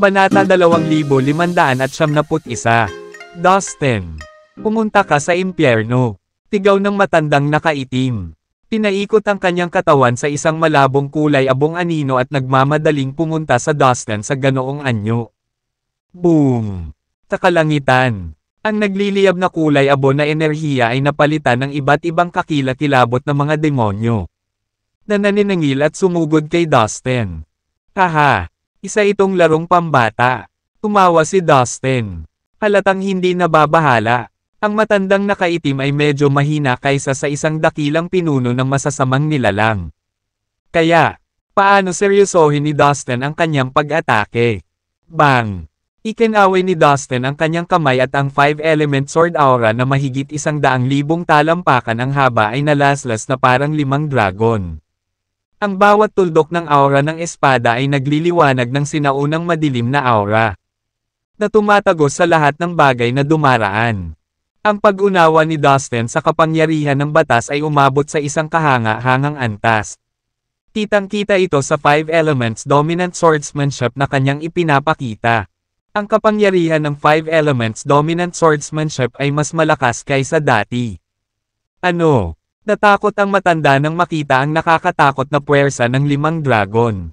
Kabanata 2571. Dustin. Pumunta ka sa impyerno. Tigaw ng matandang nakaitim. Pinaikot ang kanyang katawan sa isang malabong kulay abong anino at nagmamadaling pumunta sa Dustin sa ganoong anyo. Boom! Sa kalangitan. Ang nagliliyab na kulay abo na enerhiya ay napalitan ng iba't ibang kakilakilabot na mga demonyo. Nananinangil at sumugod kay Dustin. Haha! Isa itong larong pambata. Tumawa si Dustin. Halatang hindi nababahala. Ang matandang nakaitim ay medyo mahina kaysa sa isang dakilang pinuno ng masasamang nilalang. Kaya, paano seryosohin ni Dustin ang kanyang pag-atake? Bang! Ikinaway ni Dustin ang kanyang kamay at ang 5-element sword aura na mahigit 100,000 talampakan ang haba ay nalaslas na parang 5 dragon. Ang bawat tuldok ng aura ng espada ay nagliliwanag ng sinaunang madilim na aura na tumatagos sa lahat ng bagay na dumaraan. Ang pag-unawa ni Dustin sa kapangyarihan ng batas ay umabot sa isang kahanga-hangang antas. Kitang-kita ito sa 5 elements dominant swordsmanship na kanyang ipinapakita. Ang kapangyarihan ng 5 elements dominant swordsmanship ay mas malakas kaysa dati. Ano? Natakot ang matanda nang makita ang nakakatakot na puwersa ng 5 dragon.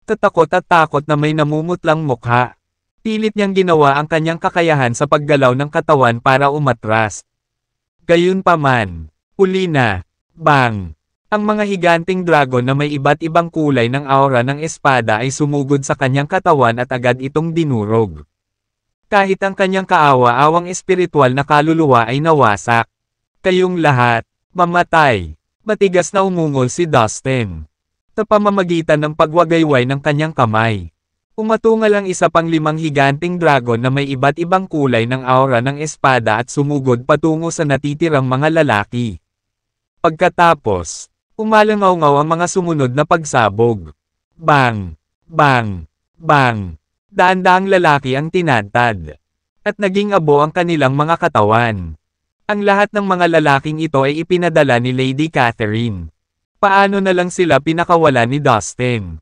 Tatakot at takot na may namumutlang mukha. Pilit niyang ginawa ang kanyang kakayahan sa paggalaw ng katawan para umatras. Gayunpaman, huli na, bang! Ang mga higanting dragon na may iba't ibang kulay ng aura ng espada ay sumugod sa kanyang katawan at agad itong dinurog. Kahit ang kanyang kaawa-awang espiritual na kaluluwa ay nawasak. Kayong lahat, mamatay! Matigas na umungol si Dustin. Sa pamamagitan ng pagwagayway ng kanyang kamay. Umatungal ang isa pang 5 higanting dragon na may iba't ibang kulay ng aura ng espada at sumugod patungo sa natitirang mga lalaki. Pagkatapos, umalangaw-ngaw ang mga sumunod na pagsabog. Bang! Bang! Bang! Daan-daang lalaki ang tinadtad. At naging abo ang kanilang mga katawan. Ang lahat ng mga lalaking ito ay ipinadala ni Lady Catherine. Paano na lang sila pinakawala ni Dustin?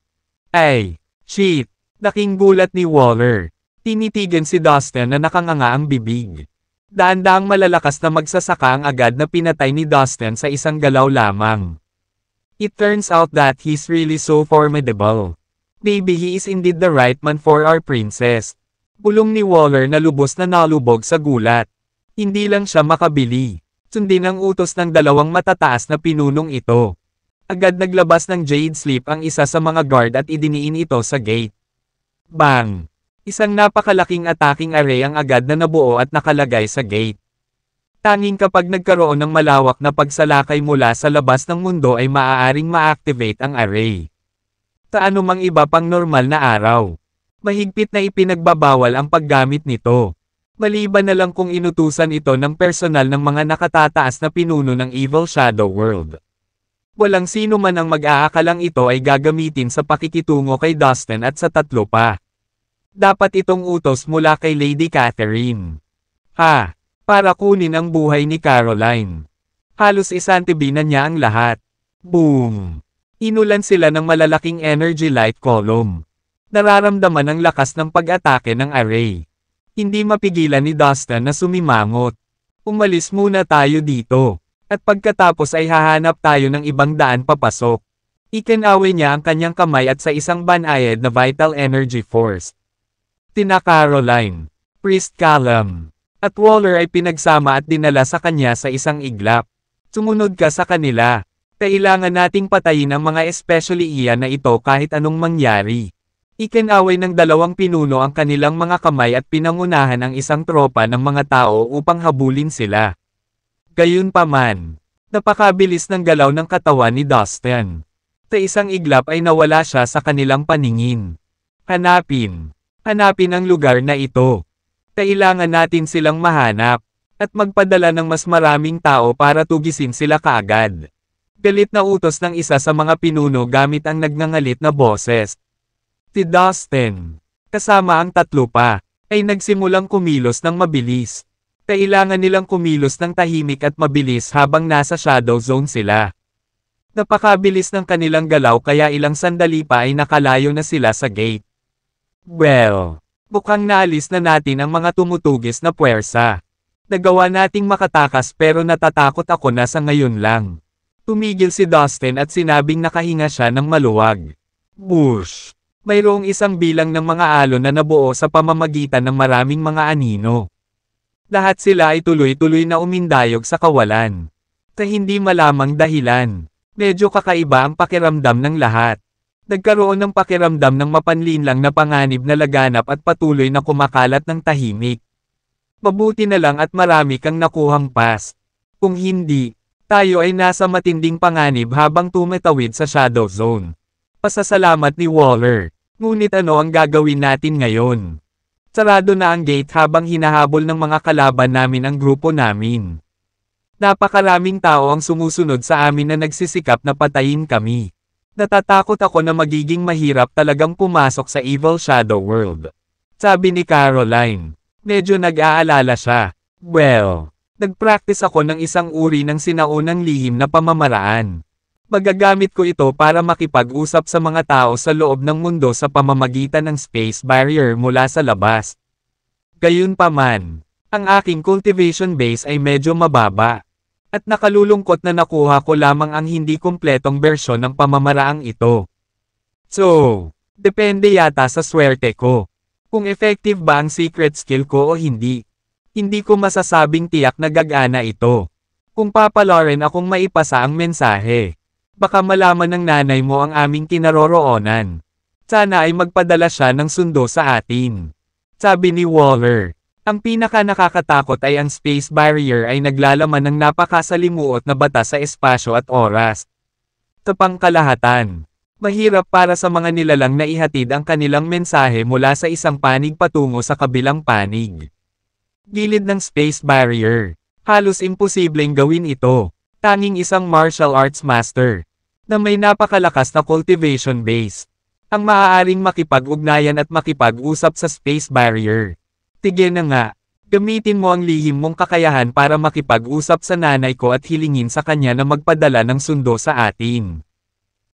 Ay! Shit! Daking gulat ni Waller. Tinitigan si Dustin na nakanganga ang bibig. Daan-daang malalakas na magsasaka ang agad na pinatay ni Dustin sa isang galaw lamang. It turns out that he's really so formidable. Maybe he is indeed the right man for our princess. Bulong ni Waller na lubos na nalubog sa gulat. Hindi lang siya makabili. Sundin ang utos ng 2 matataas na pinunong ito. Agad naglabas ng Jade Sleep ang isa sa mga guard at idiniin ito sa gate. Bang! Isang napakalaking attacking array ang agad na nabuo at nakalagay sa gate. Tanging kapag nagkaroon ng malawak na pagsalakay mula sa labas ng mundo ay maaaring ma-activate ang array. Sa anumang iba pang normal na araw, mahigpit na ipinagbabawal ang paggamit nito. Maliban na lang kung inutusan ito ng personal ng mga nakatataas na pinuno ng Evil Shadow World. Walang sino man ang mag-aakalang ito ay gagamitin sa pakikitungo kay Dustin at sa 3 pa. Dapat itong utos mula kay Lady Catherine. Ha! Para kunin ang buhay ni Caroline. Halos isantibinan niya ang lahat. Boom! Inulan sila ng malalaking energy light column. Nararamdaman ang lakas ng pag-atake ng array. Hindi mapigilan ni Dustin na sumimangot. Umalis muna tayo dito. At pagkatapos ay hahanap tayo ng ibang daan papasok. Ikinaway niya ang kanyang kamay at sa isang banayad na vital energy force. Tina Caroline, Priest Callum, at Waller ay pinagsama at dinala sa kanya sa isang iglap. Sumunod ka sa kanila. Kailangan nating patayin ang mga especially iyan na ito kahit anong mangyari. Ikinaway ng 2 pinuno ang kanilang mga kamay at pinangunahan ang isang tropa ng mga tao upang habulin sila. Gayunpaman, napakabilis ng galaw ng katawan ni Dustin. Sa isang iglap ay nawala siya sa kanilang paningin. Hanapin ang lugar na ito. Kailangan natin silang mahanap, at magpadala ng mas maraming tao para tugisin sila kaagad. Galit na utos ng isa sa mga pinuno gamit ang nagngangalit na boses. Si Dustin, kasama ang 3 pa, ay nagsimulang kumilos ng mabilis. Kailangan nilang kumilos ng tahimik at mabilis habang nasa shadow zone sila. Napakabilis ng kanilang galaw kaya ilang sandali pa ay nakalayo na sila sa gate. Well, mukhang naalis na natin ang mga tumutugis na puwersa. Nagawa nating makatakas pero natatakot ako na sa ngayon lang. Tumigil si Dustin at sinabing nakahinga siya ng maluwag. Bush! Mayroong isang bilang ng mga alon na nabuo sa pamamagitan ng maraming mga anino. Lahat sila ay tuloy-tuloy na umindayog sa kawalan. Sa hindi malamang dahilan. Medyo kakaiba ang pakiramdam ng lahat. Nagkaroon ng pakiramdam ng mapanlinlang na panganib na laganap at patuloy na kumakalat ng tahimik. Mabuti na lang at marami kang nakuhang pass. Kung hindi, tayo ay nasa matinding panganib habang tumatawid sa Shadow Zone. Pasasalamat ni Waller. Ngunit ano ang gagawin natin ngayon? Sarado na ang gate habang hinahabol ng mga kalaban namin ang grupo namin. Napakaraming tao ang sumusunod sa amin na nagsisikap na patayin kami. Natatakot ako na magiging mahirap talagang pumasok sa Evil Shadow World. Sabi ni Caroline. Medyo nag-aalala siya. Well, nag-practice ako ng isang uri ng sinaunang lihim na pamamaraan. Magagamit ko ito para makipag-usap sa mga tao sa loob ng mundo sa pamamagitan ng space barrier mula sa labas. Gayunpaman, ang aking cultivation base ay medyo mababa. At nakalulungkot na nakuha ko lamang ang hindi kumpletong bersyon ng pamamaraang ito. So, depende yata sa swerte ko. Kung effective ba ang secret skill ko o hindi. Hindi ko masasabing tiyak na gagana ito. Kung papalarin akong maipasa ang mensahe. Baka malaman ng nanay mo ang aming kinaroroonan. Sana ay magpadala siya ng sundo sa atin. Sabi ni Waller. Ang pinaka-nakakatakot ay ang space barrier ay naglalaman ng napakasalimuot na batas sa espasyo at oras. Sa pangkalahatan, mahirap para sa mga nilalang na ihatid ang kanilang mensahe mula sa isang panig patungo sa kabilang panig. Gilid ng space barrier. Halos imposibleng gawin ito. Tanging isang martial arts master na may napakalakas na cultivation base ang maaaring makipag-ugnayan at makipag-usap sa space barrier. Tige na nga, gamitin mo ang lihim mong kakayahan para makipag-usap sa nanay ko at hilingin sa kanya na magpadala ng sundo sa atin.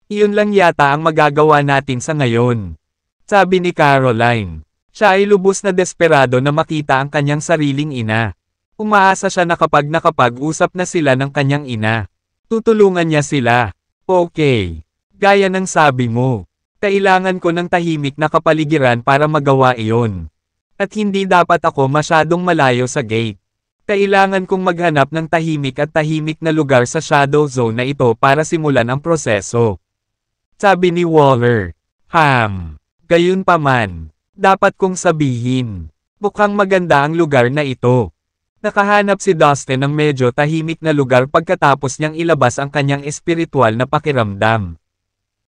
Iyon lang yata ang magagawa natin sa ngayon. Sabi ni Caroline. Siya ay lubos na desperado na makita ang kanyang sariling ina. Umaasa siya na kapag nakapag-usap na sila ng kanyang ina, tutulungan niya sila. Okay. Gaya ng sabi mo, kailangan ko ng tahimik na kapaligiran para magawa iyon. At hindi dapat ako masyadong malayo sa gate. Kailangan kong maghanap ng tahimik at tahimik na lugar sa Shadow Zone na ito para simulan ang proseso. Sabi ni Waller. Gayunpaman, dapat kong sabihin. Mukhang maganda ang lugar na ito. Nakahanap si Dustin ng medyo tahimik na lugar pagkatapos niyang ilabas ang kanyang espiritual na pakiramdam.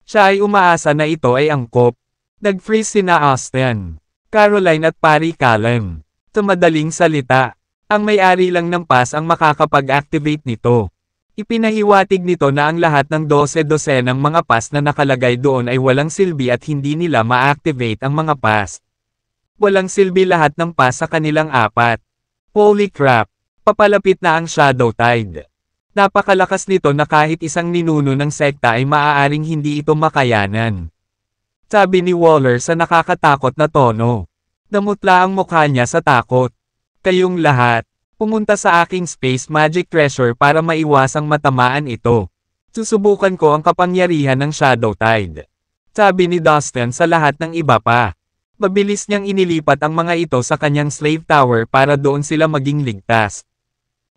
Siya ay umaasa na ito ay angkop. Nag-freeze sina Austin, Caroline at Pari Callum. Sa madaling salita, ang may-ari lang ng pass ang makakapag-activate nito. Ipinahiwatig nito na ang lahat ng 12-dosenang mga pass na nakalagay doon ay walang silbi at hindi nila ma-activate ang mga pass. Walang silbi lahat ng pass sa kanilang apat. Holy crap! Papalapit na ang Shadow Tide. Napakalakas nito na kahit isang ninuno ng sekta ay maaaring hindi ito makayanan. Sabi ni Waller sa nakakatakot na tono. Namutla ang mukha niya sa takot. Kayong lahat, pumunta sa aking space magic treasure para maiwasang matamaan ito. Susubukan ko ang kapangyarihan ng Shadow Tide. Sabi ni Dustin sa lahat ng iba pa. Mabilis niyang inilipat ang mga ito sa kanyang slave tower para doon sila maging ligtas.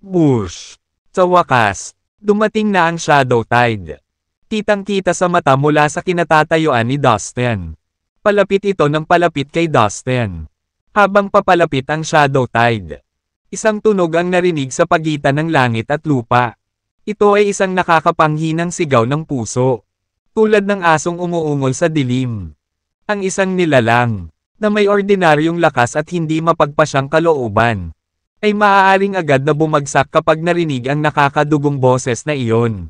Bush! Sa wakas, dumating na ang Shadow Tide. Kitang-kita sa mata mula sa kinatatayuan ni Dustin. Palapit ito ng palapit kay Dustin. Habang papalapit ang Shadow Tide, isang tunog ang narinig sa pagitan ng langit at lupa. Ito ay isang nakakapanghinang sigaw ng puso. Tulad ng asong umuungol sa dilim. Ang isang nilalang, na may ordinaryong lakas at hindi mapagpasyang kalooban, ay maaaring agad na bumagsak kapag narinig ang nakakadugong boses na iyon.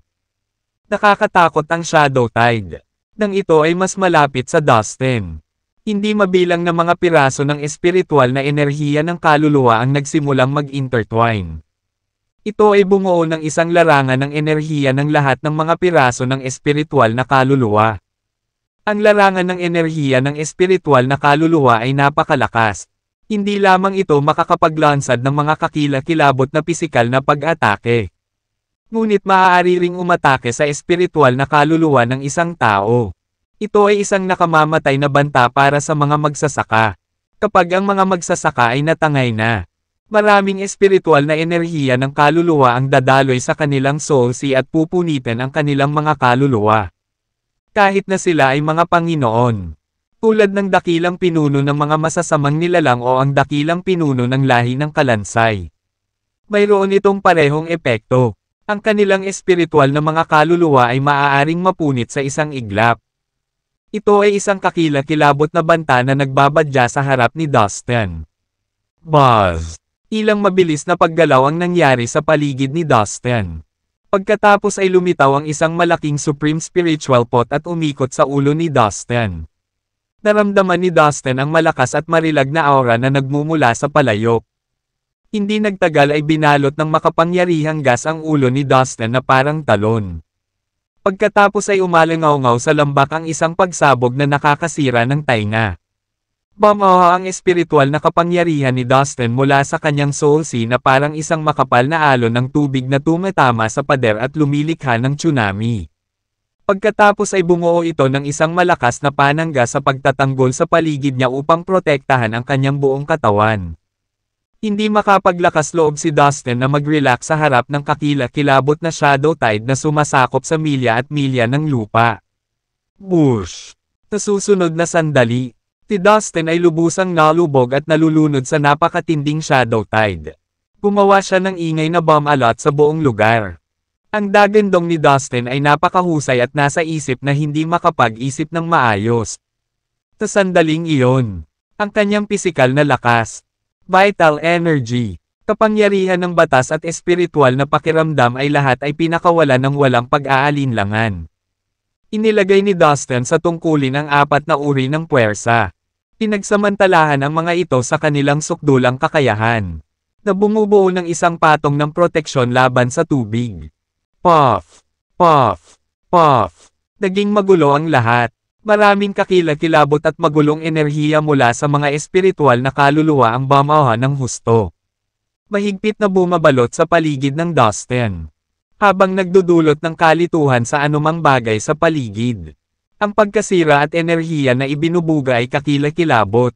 Nakakatakot ang Shadow Tide. Nang ito ay mas malapit sa Dustin. Hindi mabilang na mga piraso ng espiritual na enerhiya ng kaluluwa ang nagsimulang mag-intertwine. Ito ay bumuo ng isang larangan ng enerhiya ng lahat ng mga piraso ng espiritual na kaluluwa. Ang larangan ng enerhiya ng espiritual na kaluluwa ay napakalakas. Hindi lamang ito makakapaglansad ng mga kakilakilabot na pisikal na pag-atake. Ngunit maaari ring umatake sa espiritual na kaluluwa ng isang tao. Ito ay isang nakamamatay na banta para sa mga magsasaka. Kapag ang mga magsasaka ay natangay na, maraming espiritual na enerhiya ng kaluluwa ang dadaloy sa kanilang soul sea at pupunitin ang kanilang mga kaluluwa. Kahit na sila ay mga Panginoon. Tulad ng dakilang pinuno ng mga masasamang nilalang o ang dakilang pinuno ng lahi ng kalansay. Mayroon itong parehong epekto. Ang kanilang espiritual na mga kaluluwa ay maaaring mapunit sa isang iglap. Ito ay isang kakilakilabot na banta na nagbabadya sa harap ni Dustin. Buzz! Ilang mabilis na paggalaw ang nangyari sa paligid ni Dustin. Pagkatapos ay lumitaw ang isang malaking supreme spiritual pot at umikot sa ulo ni Dustin. Naramdaman ni Dustin ang malakas at marilag na aura na nagmumula sa palayok. Hindi nagtagal ay binalot ng makapangyarihang gas ang ulo ni Dustin na parang talon. Pagkatapos ay umalangaw-ngaw sa lambak ang isang pagsabog na nakakasira ng tainga. Bumaha ang espiritual na kapangyarihan ni Dustin mula sa kanyang soul sea na parang isang makapal na alon ng tubig na tumatama sa pader at lumilikha ng tsunami. Pagkatapos ay bumuo ito ng isang malakas na panangga sa pagtatanggol sa paligid niya upang protektahan ang kanyang buong katawan. Hindi makapaglakas loob si Dustin na mag-relax sa harap ng kakilakilabot na shadow tide na sumasakop sa milya at milya ng lupa. Bush! Sa susunod na sandali, si Dustin ay lubusang nalubog at nalulunod sa napakatinding shadow tide. Gumawa siya ng ingay na bomb alert sa buong lugar. Ang dagandong ni Dustin ay napakahusay at nasa isip na hindi makapag-isip ng maayos. Sa sandaling iyon, ang kanyang pisikal na lakas, vital energy, kapangyarihan ng batas at espiritual na pakiramdam ay lahat ay pinakawalan ng walang pag-aalinlangan. Inilagay ni Dustin sa tungkulin ang 4 na uri ng puwersa. Pinagsamantalahan ang mga ito sa kanilang sukdulang kakayahan, na bumubuo ng isang patong ng proteksyon laban sa tubig. Puff! Puff! Puff! Naging magulo ang lahat. Maraming kakilakilabot at magulong enerhiya mula sa mga espiritual na kaluluwa ang bumaha ng husto. Mahigpit na bumabalot sa paligid ng Dustin, habang nagdudulot ng kalituhan sa anumang bagay sa paligid. Ang pagkasira at enerhiya na ibinubuga ay kakilakilabot.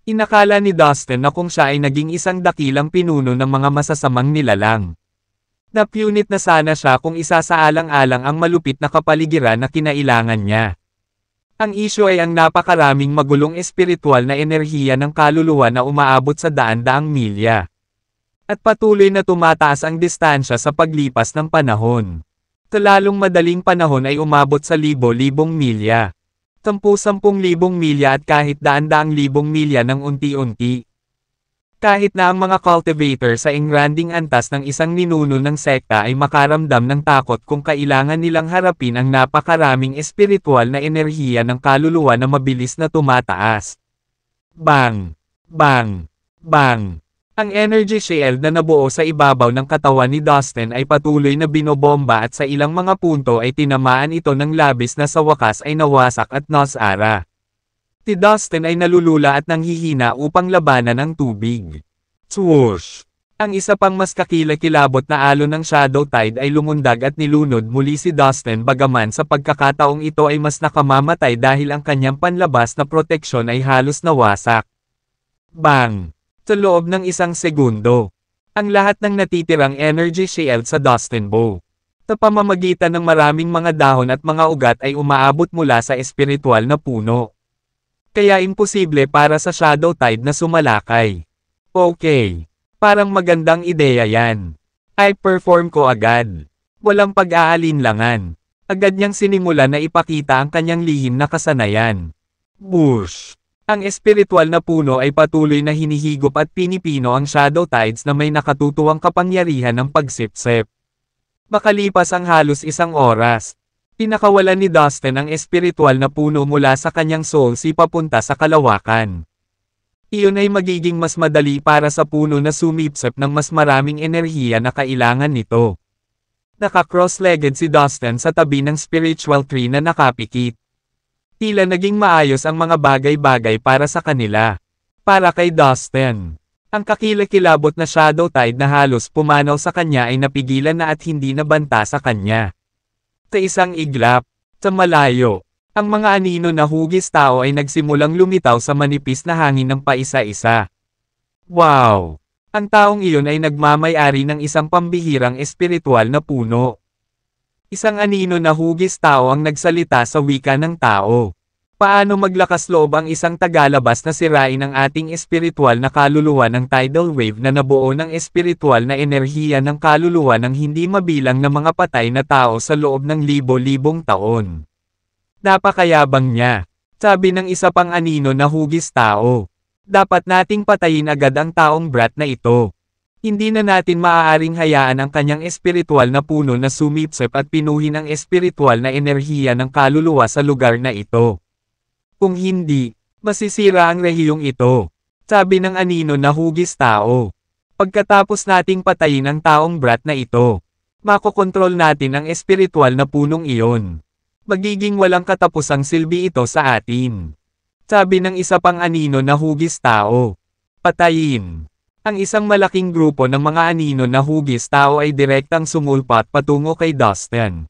Inakala ni Dustin na kung siya ay naging isang dakilang pinuno ng mga masasamang nilalang. Napunit na sana siya kung isasaalang-alang ang malupit na kapaligiran na kinailangan niya. Ang isyu ay ang napakaraming magulong espiritual na enerhiya ng kaluluwa na umaabot sa daan-daang milya. At patuloy na tumataas ang distansya sa paglipas ng panahon. Sa lalong madaling panahon ay umabot sa libo-libong milya. 10,000 milya at kahit daan-daang libong milya ng unti-unti. Kahit na ang mga cultivator sa engranding antas ng isang ninuno ng sekta ay makaramdam ng takot kung kailangan nilang harapin ang napakaraming espiritual na enerhiya ng kaluluwa na mabilis na tumataas. Bang! Bang! Bang! Ang energy shield na nabuo sa ibabaw ng katawan ni Dustin ay patuloy na binobomba at sa ilang mga punto ay tinamaan ito ng labis na sa wakas ay nawasak at nasara. Si Dustin ay nalulula at nanghihina upang labanan ang tubig. Swoosh! Ang isa pang mas kakilakilabot na alon ng shadow tide ay lumundag at nilunod muli si Dustin bagaman sa pagkakataong ito ay mas nakamamatay dahil ang kanyang panlabas na proteksyon ay halos nawasak. Bang! Sa loob ng isang segundo, ang lahat ng natitirang energy shield sa Dustin bow, sa pamamagitan ng maraming mga dahon at mga ugat ay umaabot mula sa espiritual na puno. Kaya imposible para sa shadow tide na sumalakay. Okay. Parang magandang ideya yan. I perform ko agad. Walang pag-aalinlangan. Agad niyang sinimula na ipakita ang kanyang lihim na kasanayan. Bush! Ang espiritual na puno ay patuloy na hinihigop at pinipino ang shadow tides na may nakatutuwang kapangyarihan ng pagsipsip. Makalipas ang halos isang oras, pinakawalan ni Dustin ang espiritual na puno mula sa kanyang soul sea papunta sa kalawakan. Iyon ay magiging mas madali para sa puno na sumipsip ng mas maraming enerhiya na kailangan nito. Naka-cross-legged si Dustin sa tabi ng spiritual tree na nakapikit. Tila naging maayos ang mga bagay-bagay para sa kanila. Para kay Dustin, ang kakilakilabot na shadow tide na halos pumanaw sa kanya ay napigilan na at hindi nabanta sa kanya. Sa isang iglap, sa malayo, ang mga anino na hugis tao ay nagsimulang lumitaw sa manipis na hangin ng paisa-isa. Wow! Ang taong iyon ay nagmamay-ari ng isang pambihirang espiritual na puno. Isang anino na hugis tao ang nagsalita sa wika ng tao. Paano maglakas loob ang isang tagalabas na sirain ang ating espiritual na kaluluwa ng tidal wave na nabuo ng espiritual na enerhiya ng kaluluwa ng hindi mabilang na mga patay na tao sa loob ng libo-libong taon. Napakayabang niya, sabi ng isa pang anino na hugis tao. Dapat nating patayin agad ang taong brat na ito. Hindi na natin maaaring hayaan ang kanyang espiritual na puno na sumipsip at pinuhin ang espiritual na enerhiya ng kaluluwa sa lugar na ito. Kung hindi, masisira ang rehiyong ito, sabi ng anino na hugis tao. Pagkatapos nating patayin ang taong brat na ito, makokontrol natin ang espiritual na punong iyon. Magiging walang katapusang silbi ito sa atin. Sabi ng isa pang anino na hugis tao. Patayin. Ang isang malaking grupo ng mga anino na hugis tao ay direktang sumulpat patungo kay Dustin.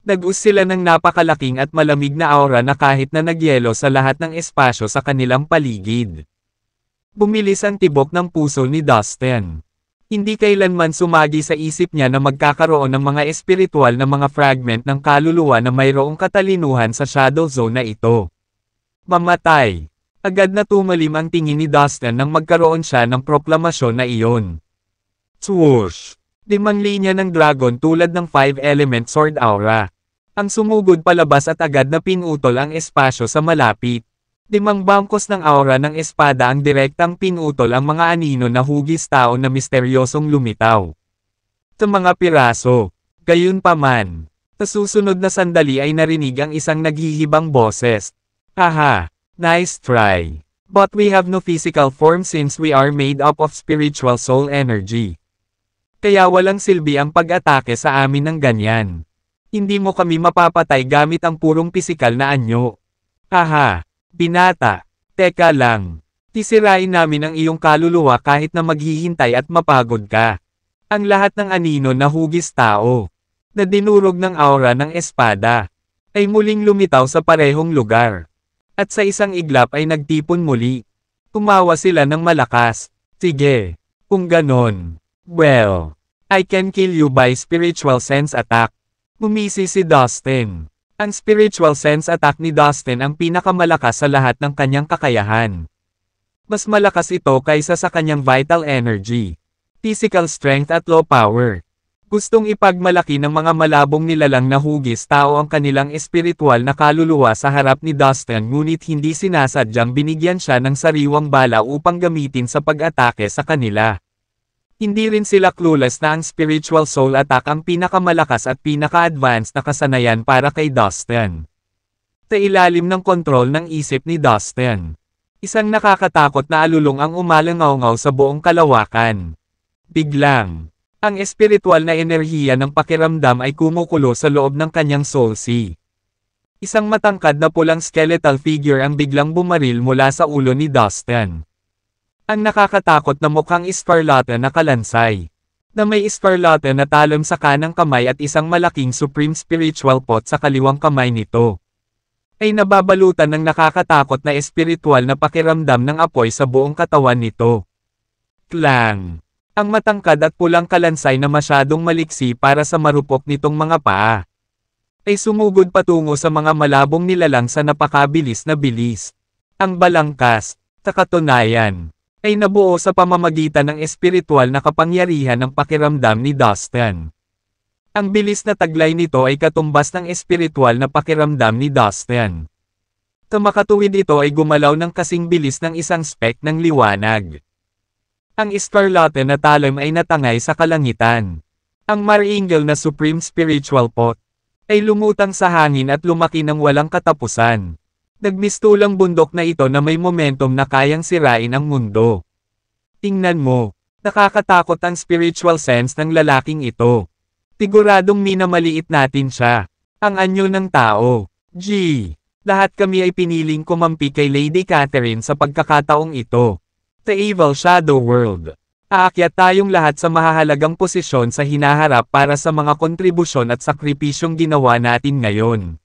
Nag-us sila ng napakalaking at malamig na aura na kahit na nagyelo sa lahat ng espasyo sa kanilang paligid. Bumilis ang tibok ng puso ni Dustin. Hindi kailanman sumagi sa isip niya na magkakaroon ng mga espiritual na mga fragment ng kaluluwa na mayroong katalinuhan sa shadow zone na ito. Mamatay. Agad na tumalim ang tingin ni Dustin nang magkaroon siya ng proklamasyon na iyon. Swoosh! 5 linya ng dragon tulad ng 5-element sword aura. Ang sumugod palabas at agad na pinutol ang espasyo sa malapit. 5 bangkos ng aura ng espada ang direktang pinutol ang mga anino na hugis tao na misteryosong lumitaw. Sa mga piraso. Gayunpaman, sa susunod na sandali ay narinig ang isang naghihibang boses. Haha, nice try. But we have no physical form since we are made up of spiritual soul energy. Kaya walang silbi ang pag-atake sa amin ng ganyan. Hindi mo kami mapapatay gamit ang purong pisikal na anyo. Haha, binata. Teka lang. Sisirain namin ang iyong kaluluwa kahit na maghihintay at mapagod ka. Ang lahat ng anino na hugis tao, na dinurog ng aura ng espada, ay muling lumitaw sa parehong lugar. At sa isang iglap ay nagtipon muli. Tumawa sila ng malakas. Sige, kung ganon. Well, I can kill you by spiritual sense attack. Ngumisi si Dustin. Ang spiritual sense attack ni Dustin ang pinakamalakas sa lahat ng kanyang kakayahan. Mas malakas ito kaysa sa kanyang vital energy, physical strength at low power. Gustong ipagmalaki ng mga malabong nilalang na hugis tao ang kanilang espiritual na kaluluwa sa harap ni Dustin ngunit hindi sinasadyang binigyan siya ng sariwang bala upang gamitin sa pag-atake sa kanila. Hindi rin sila clueless na ang spiritual soul attack ang pinakamalakas at pinaka-advanced na kasanayan para kay Dustin. Sa ilalim ng kontrol ng isip ni Dustin, isang nakakatakot na alulong ang umalangaw-ngaw sa buong kalawakan. Biglang, ang espiritual na enerhiya ng pakiramdam ay kumukulo sa loob ng kanyang soul sea. Isang matangkad na pulang skeletal figure ang biglang bumaril mula sa ulo ni Dustin. Ang nakakatakot na mukhang escarlata na kalansay, na may escarlata na talam sa kanang kamay at isang malaking supreme spiritual pot sa kaliwang kamay nito, ay nababalutan ng nakakatakot na espiritual na pakiramdam ng apoy sa buong katawan nito. Klang! Ang matangkad at pulang kalansay na masyadong maliksi para sa marupok nitong mga paa, ay sumugod patungo sa mga malabong nilalang sa napakabilis na bilis. Ang balangkas, sa katunayan, ay nabuo sa pamamagitan ng espiritual na kapangyarihan ng pakiramdam ni Dustin. Ang bilis na taglay nito ay katumbas ng espiritual na pakiramdam ni Dustin. Sa makatuwid ito ay gumalaw ng kasing bilis ng isang speck ng liwanag. Ang escarlate na talim ay natangay sa kalangitan. Ang Marangel na Supreme Spiritual Pot ay lumutang sa hangin at lumaki ng walang katapusan. Nagmistulang bundok na ito na may momentum na kayang sirain ang mundo. Tingnan mo, nakakatakot ang spiritual sense ng lalaking ito. Siguradong minamaliit natin siya. Ang anyo ng tao. Lahat kami ay piniling kumampi kay Lady Catherine sa pagkakataong ito. The Evil Shadow World. Aakyat tayong lahat sa mahahalagang posisyon sa hinaharap para sa mga kontribusyon at sakripisyong ginawa natin ngayon.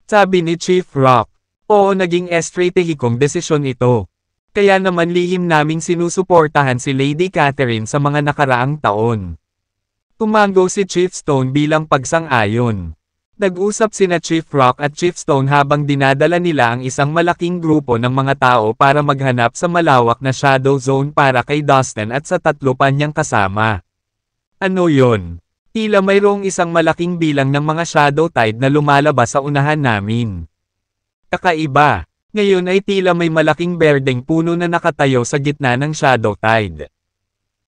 Sabi ni Chief Rock. Oo, naging estratehikong desisyon ito. Kaya naman lihim naming sinusuportahan si Lady Catherine sa mga nakaraang taon. Tumango si Chief Stone bilang pagsang-ayon. Nag-usap sina Chief Rock at Chief Stone habang dinadala nila ang isang malaking grupo ng mga tao para maghanap sa malawak na Shadow Zone para kay Dustin at sa tatlo pa niyang kasama. Ano yon? Tila mayroong isang malaking bilang ng mga Shadow Tide na lumalabas sa unahan namin. Kakaiba. Ngayon ay tila may malaking berdeng puno na nakatayo sa gitna ng Shadow Tide.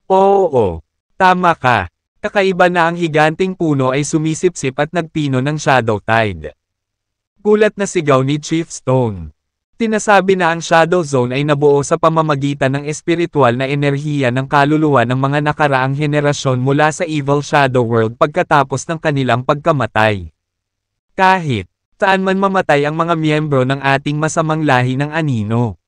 Oo, tama ka. Kakaiba na ang higanting puno ay sumisipsip at nagpino ng Shadow Tide. Gulat na sigaw ni Chief Stone. Tinasabi na ang Shadow Zone ay nabuo sa pamamagitan ng espiritual na enerhiya ng kaluluwa ng mga nakaraang henerasyon mula sa Evil Shadow World pagkatapos ng kanilang pagkamatay. Kahit saan man mamatay ang mga miyembro ng ating masamang lahi ng anino.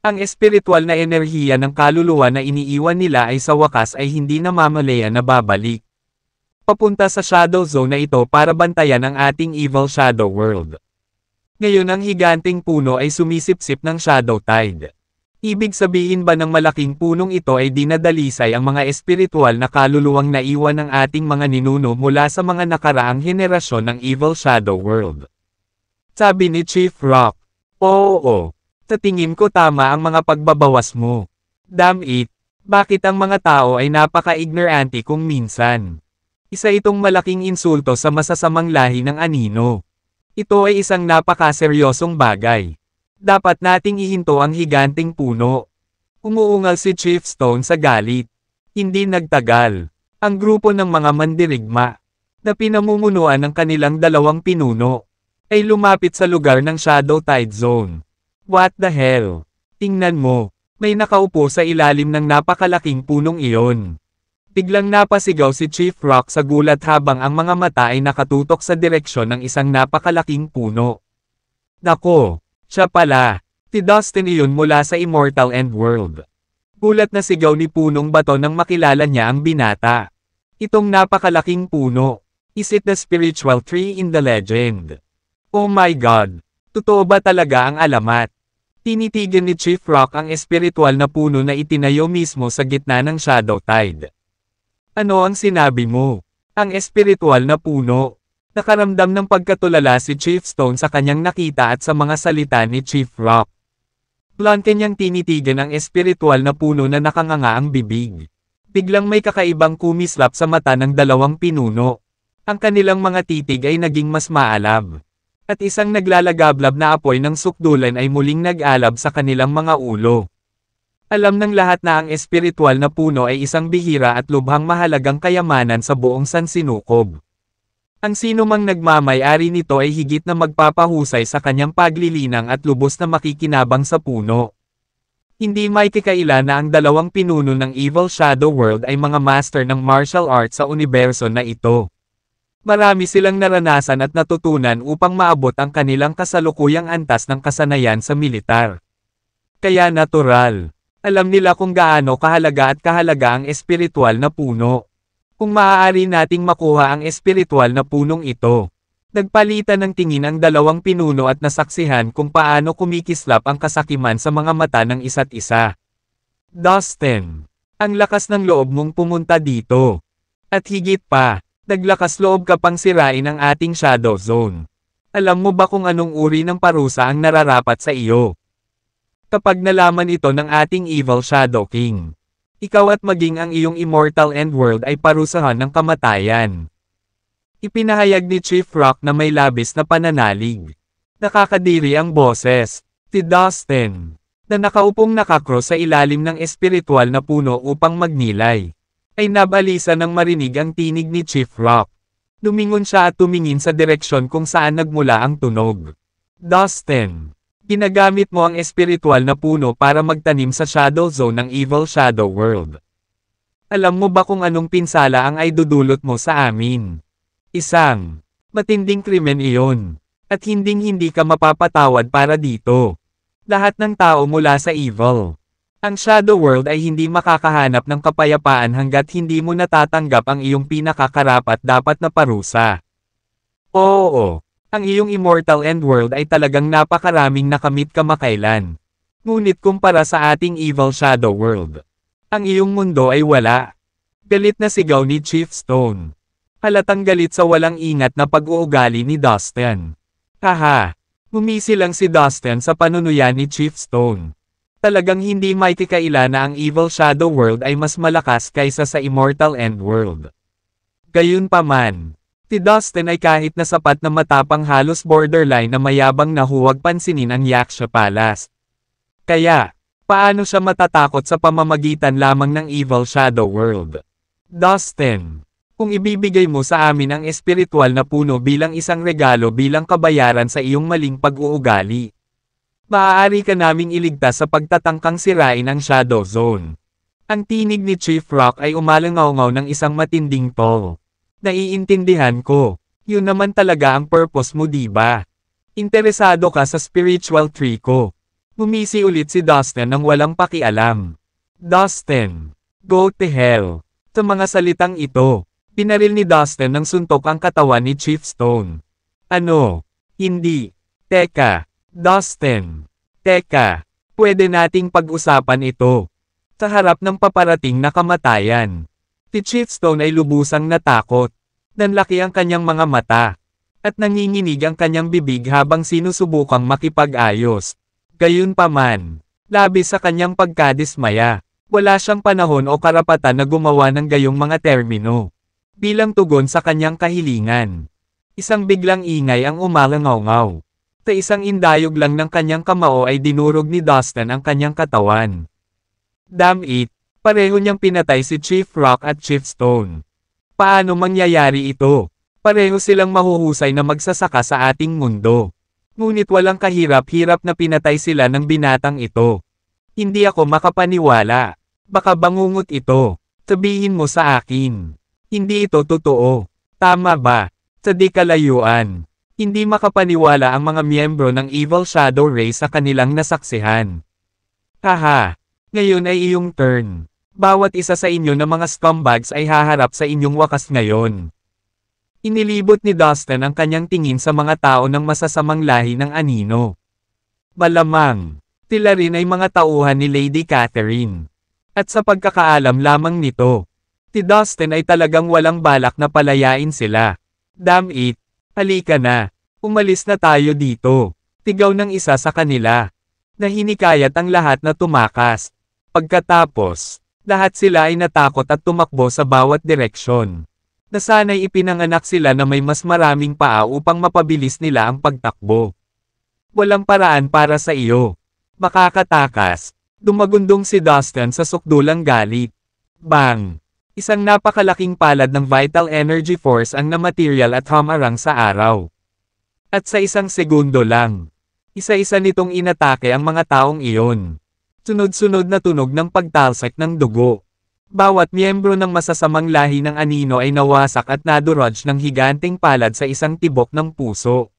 Ang espiritual na enerhiya ng kaluluwa na iniiwan nila ay sa wakas ay hindi na mamalaya na babalik. Papunta sa Shadow Zone na ito para bantayan ang ating Evil Shadow World. Ngayon ang higanting puno ay sumisipsip ng Shadow Tide. Ibig sabihin ba ng malaking punong ito ay dinadalisay ang mga espiritual na kaluluwang naiwan ng ating mga ninuno mula sa mga nakaraang henerasyon ng Evil Shadow World? Sabi ni Chief Rock. Oo. Sa tingin ko tama ang mga pagbabawas mo. Damn it. Bakit ang mga tao ay napaka-ignorante kung minsan? Isa itong malaking insulto sa masasamang lahi ng anino. Ito ay isang napakaseryosong bagay. Dapat nating ihinto ang higanting puno. Umuungal si Chief Stone sa galit. Hindi nagtagal. Ang grupo ng mga mandirigma, na pinamumunuan ng kanilang dalawang pinuno, ay lumapit sa lugar ng Shadow Tide Zone. What the hell? Tingnan mo, may nakaupo sa ilalim ng napakalaking punong iyon. Biglang napasigaw si Chief Rock sa gulat habang ang mga mata ay nakatutok sa direksyon ng isang napakalaking puno. Nako! Siya pala, si Dustin iyon mula sa Immortal End World. Gulat na sigaw ni Punong Bato nang makilala niya ang binata. Itong napakalaking puno. Is it the spiritual tree in the legend? Oh my God! Totoo ba talaga ang alamat? Tinitigan ni Chief Rock ang espiritual na puno na itinayo mismo sa gitna ng Shadow Tide. Ano ang sinabi mo? Ang espiritual na puno. Nakaramdam ng pagkatulala si Chief Stone sa kanyang nakita at sa mga salita ni Chief Rock. Blunt kanyang tinitigan ang espiritual na puno na nakanganga ang bibig. Biglang may kakaibang kumislap sa mata ng dalawang pinuno. Ang kanilang mga titig ay naging mas maalab. At isang naglalagablab na apoy ng sukdulan ay muling nag-alab sa kanilang mga ulo. Alam ng lahat na ang espiritual na puno ay isang bihira at lubhang mahalagang kayamanan sa buong Sansinukob. Ang sinumang nagmamay-ari nito ay higit na magpapahusay sa kanyang paglilinang at lubos na makikinabang sa puno. Hindi may kikaila na ang dalawang pinuno ng Evil Shadow World ay mga master ng martial arts sa universo na ito. Marami silang naranasan at natutunan upang maabot ang kanilang kasalukuyang antas ng kasanayan sa militar. Kaya natural. Alam nila kung gaano kahalaga ang espiritual na puno. Kung maaari nating makuha ang espiritual na punong ito. Nagpalitan ng tingin ang dalawang pinuno at nasaksihan kung paano kumikislap ang kasakiman sa mga mata ng isa't isa. Dustin, ang lakas ng loob mong pumunta dito. At higit pa, naglakas loob ka pang sirain ang ating Shadow Zone. Alam mo ba kung anong uri ng parusa ang nararapat sa iyo? Kapag nalaman ito ng ating Evil Shadow King, ikaw at maging ang iyong Immortal End World ay parusahan ng kamatayan. Ipinahayag ni Chief Rock na may labis na pananalig. Nakakadiri ang boses. Si Dustin, na nakaupong nakakross sa ilalim ng espiritual na puno upang magnilay, ay nabalisa ng marinig ang tinig ni Chief Rock. Lumingon siya at tumingin sa direksyon kung saan nagmula ang tunog. Dustin, ginagamit mo ang espiritual na puno para magtanim sa Shadow Zone ng Evil Shadow World. Alam mo ba kung anong pinsala ang ay dudulot mo sa amin? Isang matinding krimen iyon. At hinding-hindi ka mapapatawad para dito. Lahat ng tao mula sa evil. Ang Shadow World ay hindi makakahanap ng kapayapaan hanggat hindi mo natatanggap ang iyong pinakakarapat dapat na parusa. Oo, ang iyong Immortal End World ay talagang napakaraming nakamit kamakailan. Ngunit kumpara sa ating Evil Shadow World, ang iyong mundo ay wala. Galit na sigaw ni Chief Stone. Halatang galit sa walang ingat na pag-uugali ni Dustin. Haha, ngumisi lang si Dustin sa panunuyan ni Chief Stone. Talagang hindi maitikaila na ang Evil Shadow World ay mas malakas kaysa sa Immortal End World. Gayunpaman, si Dustin ay kahit na sapat na matapang halos borderline na mayabang na huwag pansinin ang Yaksha Palace. Kaya, paano siya matatakot sa pamamagitan lamang ng Evil Shadow World? Dustin, kung ibibigay mo sa amin ang espiritual na puno bilang isang regalo bilang kabayaran sa iyong maling pag-uugali, maaari ka naming iligtas sa pagtatangkang sirain ang Shadow Zone. Ang tinig ni Chief Rock ay umalangaw-ngaw ng isang matinding tol. Naiintindihan ko, yun naman talaga ang purpose mo diba? Interesado ka sa spiritual tree ko. Ngumisi ulit si Dustin nang walang pakialam. Dustin, go to hell. Sa mga salitang ito, pinaril ni Dustin ng suntok ang katawan ni Chief Stone. Ano? Hindi. Teka. Dustin. Teka. Pwede nating pag-usapan ito. Sa harap ng paparating na kamatayan. Si Chief Stone ay lubusang natakot. Nanlaki ang kanyang mga mata. At nanginginig ang kanyang bibig habang sinusubukang makipag-ayos. Gayunpaman, labis sa kanyang pagkadismaya. Wala siyang panahon o karapatan na gumawa ng gayong mga termino. Bilang tugon sa kanyang kahilingan. Isang biglang ingay ang umalangaw-ngaw. Sa isang indayog lang ng kanyang kamao ay dinurog ni Dustin ang kanyang katawan. Damn it, pareho niyang pinatay si Chief Rock at Chief Stone. Paano mangyayari ito? Pareho silang mahuhusay na magsasaka sa ating mundo. Ngunit walang kahirap-hirap na pinatay sila ng binatang ito. Hindi ako makapaniwala. Baka bangungot ito. Sabihin mo sa akin. Hindi ito totoo. Tama ba? Sa di kalayuan. Hindi makapaniwala ang mga miyembro ng Evil Shadow Race sa kanilang nasaksihan. Haha. Ngayon ay iyong turn. Bawat isa sa inyo na mga scumbags ay haharap sa inyong wakas ngayon. Inilibot ni Dustin ang kanyang tingin sa mga tao ng masasamang lahi ng anino. Malamang, sila rin ay mga tauhan ni Lady Catherine. At sa pagkakaalam lamang nito, si Dustin ay talagang walang balak na palayain sila. Damn it, halika na, umalis na tayo dito. Tigaw ng isa sa kanila. Nahinikayat ang lahat na tumakas. Pagkatapos, lahat sila ay natakot at tumakbo sa bawat direksyon. Nasanay ipinanganak sila na may mas maraming paa upang mapabilis nila ang pagtakbo. Walang paraan para sa iyo. Makakatakas. Dumagundong si Dustin sa sukdulang galit. Bang! Isang napakalaking palad ng vital energy force ang namaterial at humarang sa araw. At sa isang segundo lang, isa-isa nitong inatake ang mga taong iyon. Sunod-sunod na tunog ng pagtalsik ng dugo. Bawat miyembro ng masasamang lahi ng anino ay nawasak at nadurudge ng higanteng palad sa isang tibok ng puso.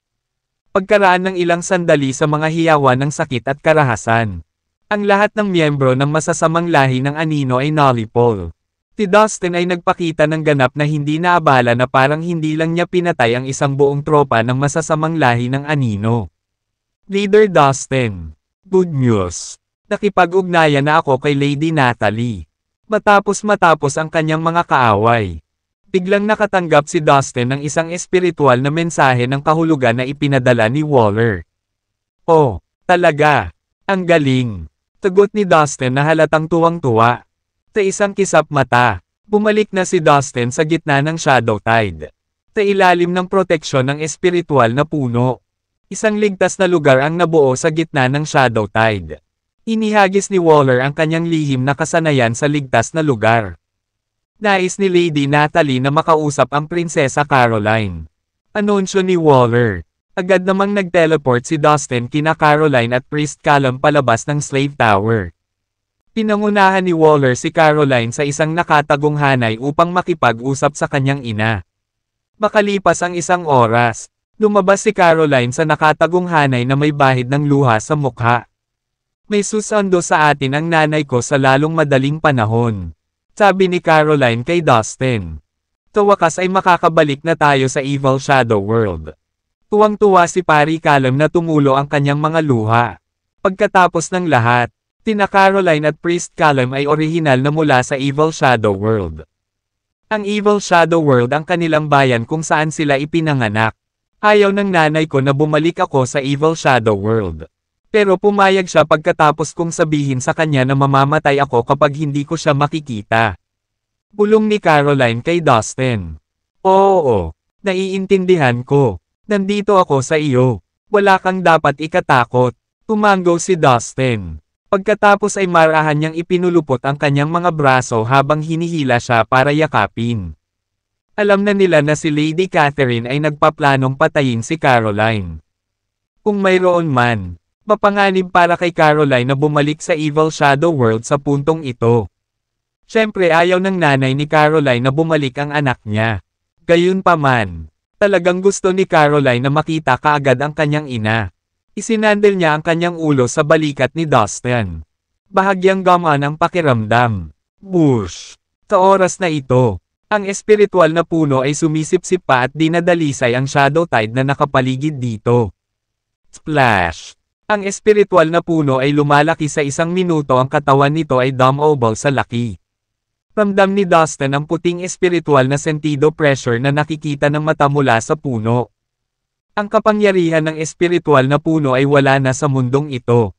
Pagkaraan ng ilang sandali sa mga hiyawan ng sakit at karahasan. Ang lahat ng miyembro ng masasamang lahi ng anino ay nalipol. Si Dustin ay nagpakita ng ganap na hindi naabala na parang hindi lang niya pinatay ang isang buong tropa ng masasamang lahi ng anino. Leader Dustin. Good news. Nakipag-ugnayan na ako kay Lady Natalie. Matapos ang kanyang mga kaaway. Biglang nakatanggap si Dustin ng isang espiritual na mensahe ng kahulugan na ipinadala ni Waller. Oh, talaga. Ang galing. Sagot ni Dustin na halatang tuwang-tuwa. Sa isang kisap mata, bumalik na si Dustin sa gitna ng Shadow Tide. Sa ilalim ng proteksyon ng espiritual na puno. Isang ligtas na lugar ang nabuo sa gitna ng Shadow Tide. Inihagis ni Waller ang kanyang lihim na kasanayan sa ligtas na lugar. Nais ni Lady Natalie na makausap ang Prinsesa Caroline. Anunsyo ni Waller. Agad namang nag-teleport si Dustin kina Caroline at Priest Callum palabas ng Slave Tower. Pinangunahan ni Waller si Caroline sa isang nakatagong hanay upang makipag-usap sa kanyang ina. Makalipas ang isang oras, lumabas si Caroline sa nakatagong hanay na may bahid ng luha sa mukha. May susundo sa atin ang nanay ko sa lalong madaling panahon, sabi ni Caroline kay Dustin. Sa wakas ay makakabalik na tayo sa Evil Shadow World. Tuwang-tuwa si Pari Callum na tumulo ang kanyang mga luha. Pagkatapos ng lahat, tina Caroline at Priest Callum ay orihinal na mula sa Evil Shadow World. Ang Evil Shadow World ang kanilang bayan kung saan sila ipinanganak. Ayaw ng nanay ko na bumalik ako sa Evil Shadow World. Pero pumayag siya pagkatapos kong sabihin sa kanya na mamamatay ako kapag hindi ko siya makikita. Bulong ni Caroline kay Dustin. Oo, naiintindihan ko. Nandito ako sa iyo. Wala kang dapat ikatakot. Tumanggo si Dustin. Pagkatapos ay marahan niyang ipinulupot ang kanyang mga braso habang hinihila siya para yakapin. Alam na nila na si Lady Catherine ay nagpaplanong patayin si Caroline. Kung mayroon man, mapanganib para kay Caroline na bumalik sa Evil Shadow World sa puntong ito. Siyempre ayaw ng nanay ni Caroline na bumalik ang anak niya. Gayunpaman, talagang gusto ni Caroline na makita kaagad ang kanyang ina. Isinandal niya ang kanyang ulo sa balikat ni Dustin. Bahagyang gamaan ang pakiramdam. Bush! Sa oras na ito, ang espiritual na puno ay sumisipsip pa at dinadalisay ang shadow tide na nakapaligid dito. Splash! Ang espiritual na puno ay lumalaki sa isang minuto, ang katawan nito ay dumbbell sa laki. Ramdam ni Dustin ang puting espiritual na sentido pressure na nakikita ng mata mula sa puno. Ang kapangyarihan ng espiritual na puno ay wala na sa mundong ito.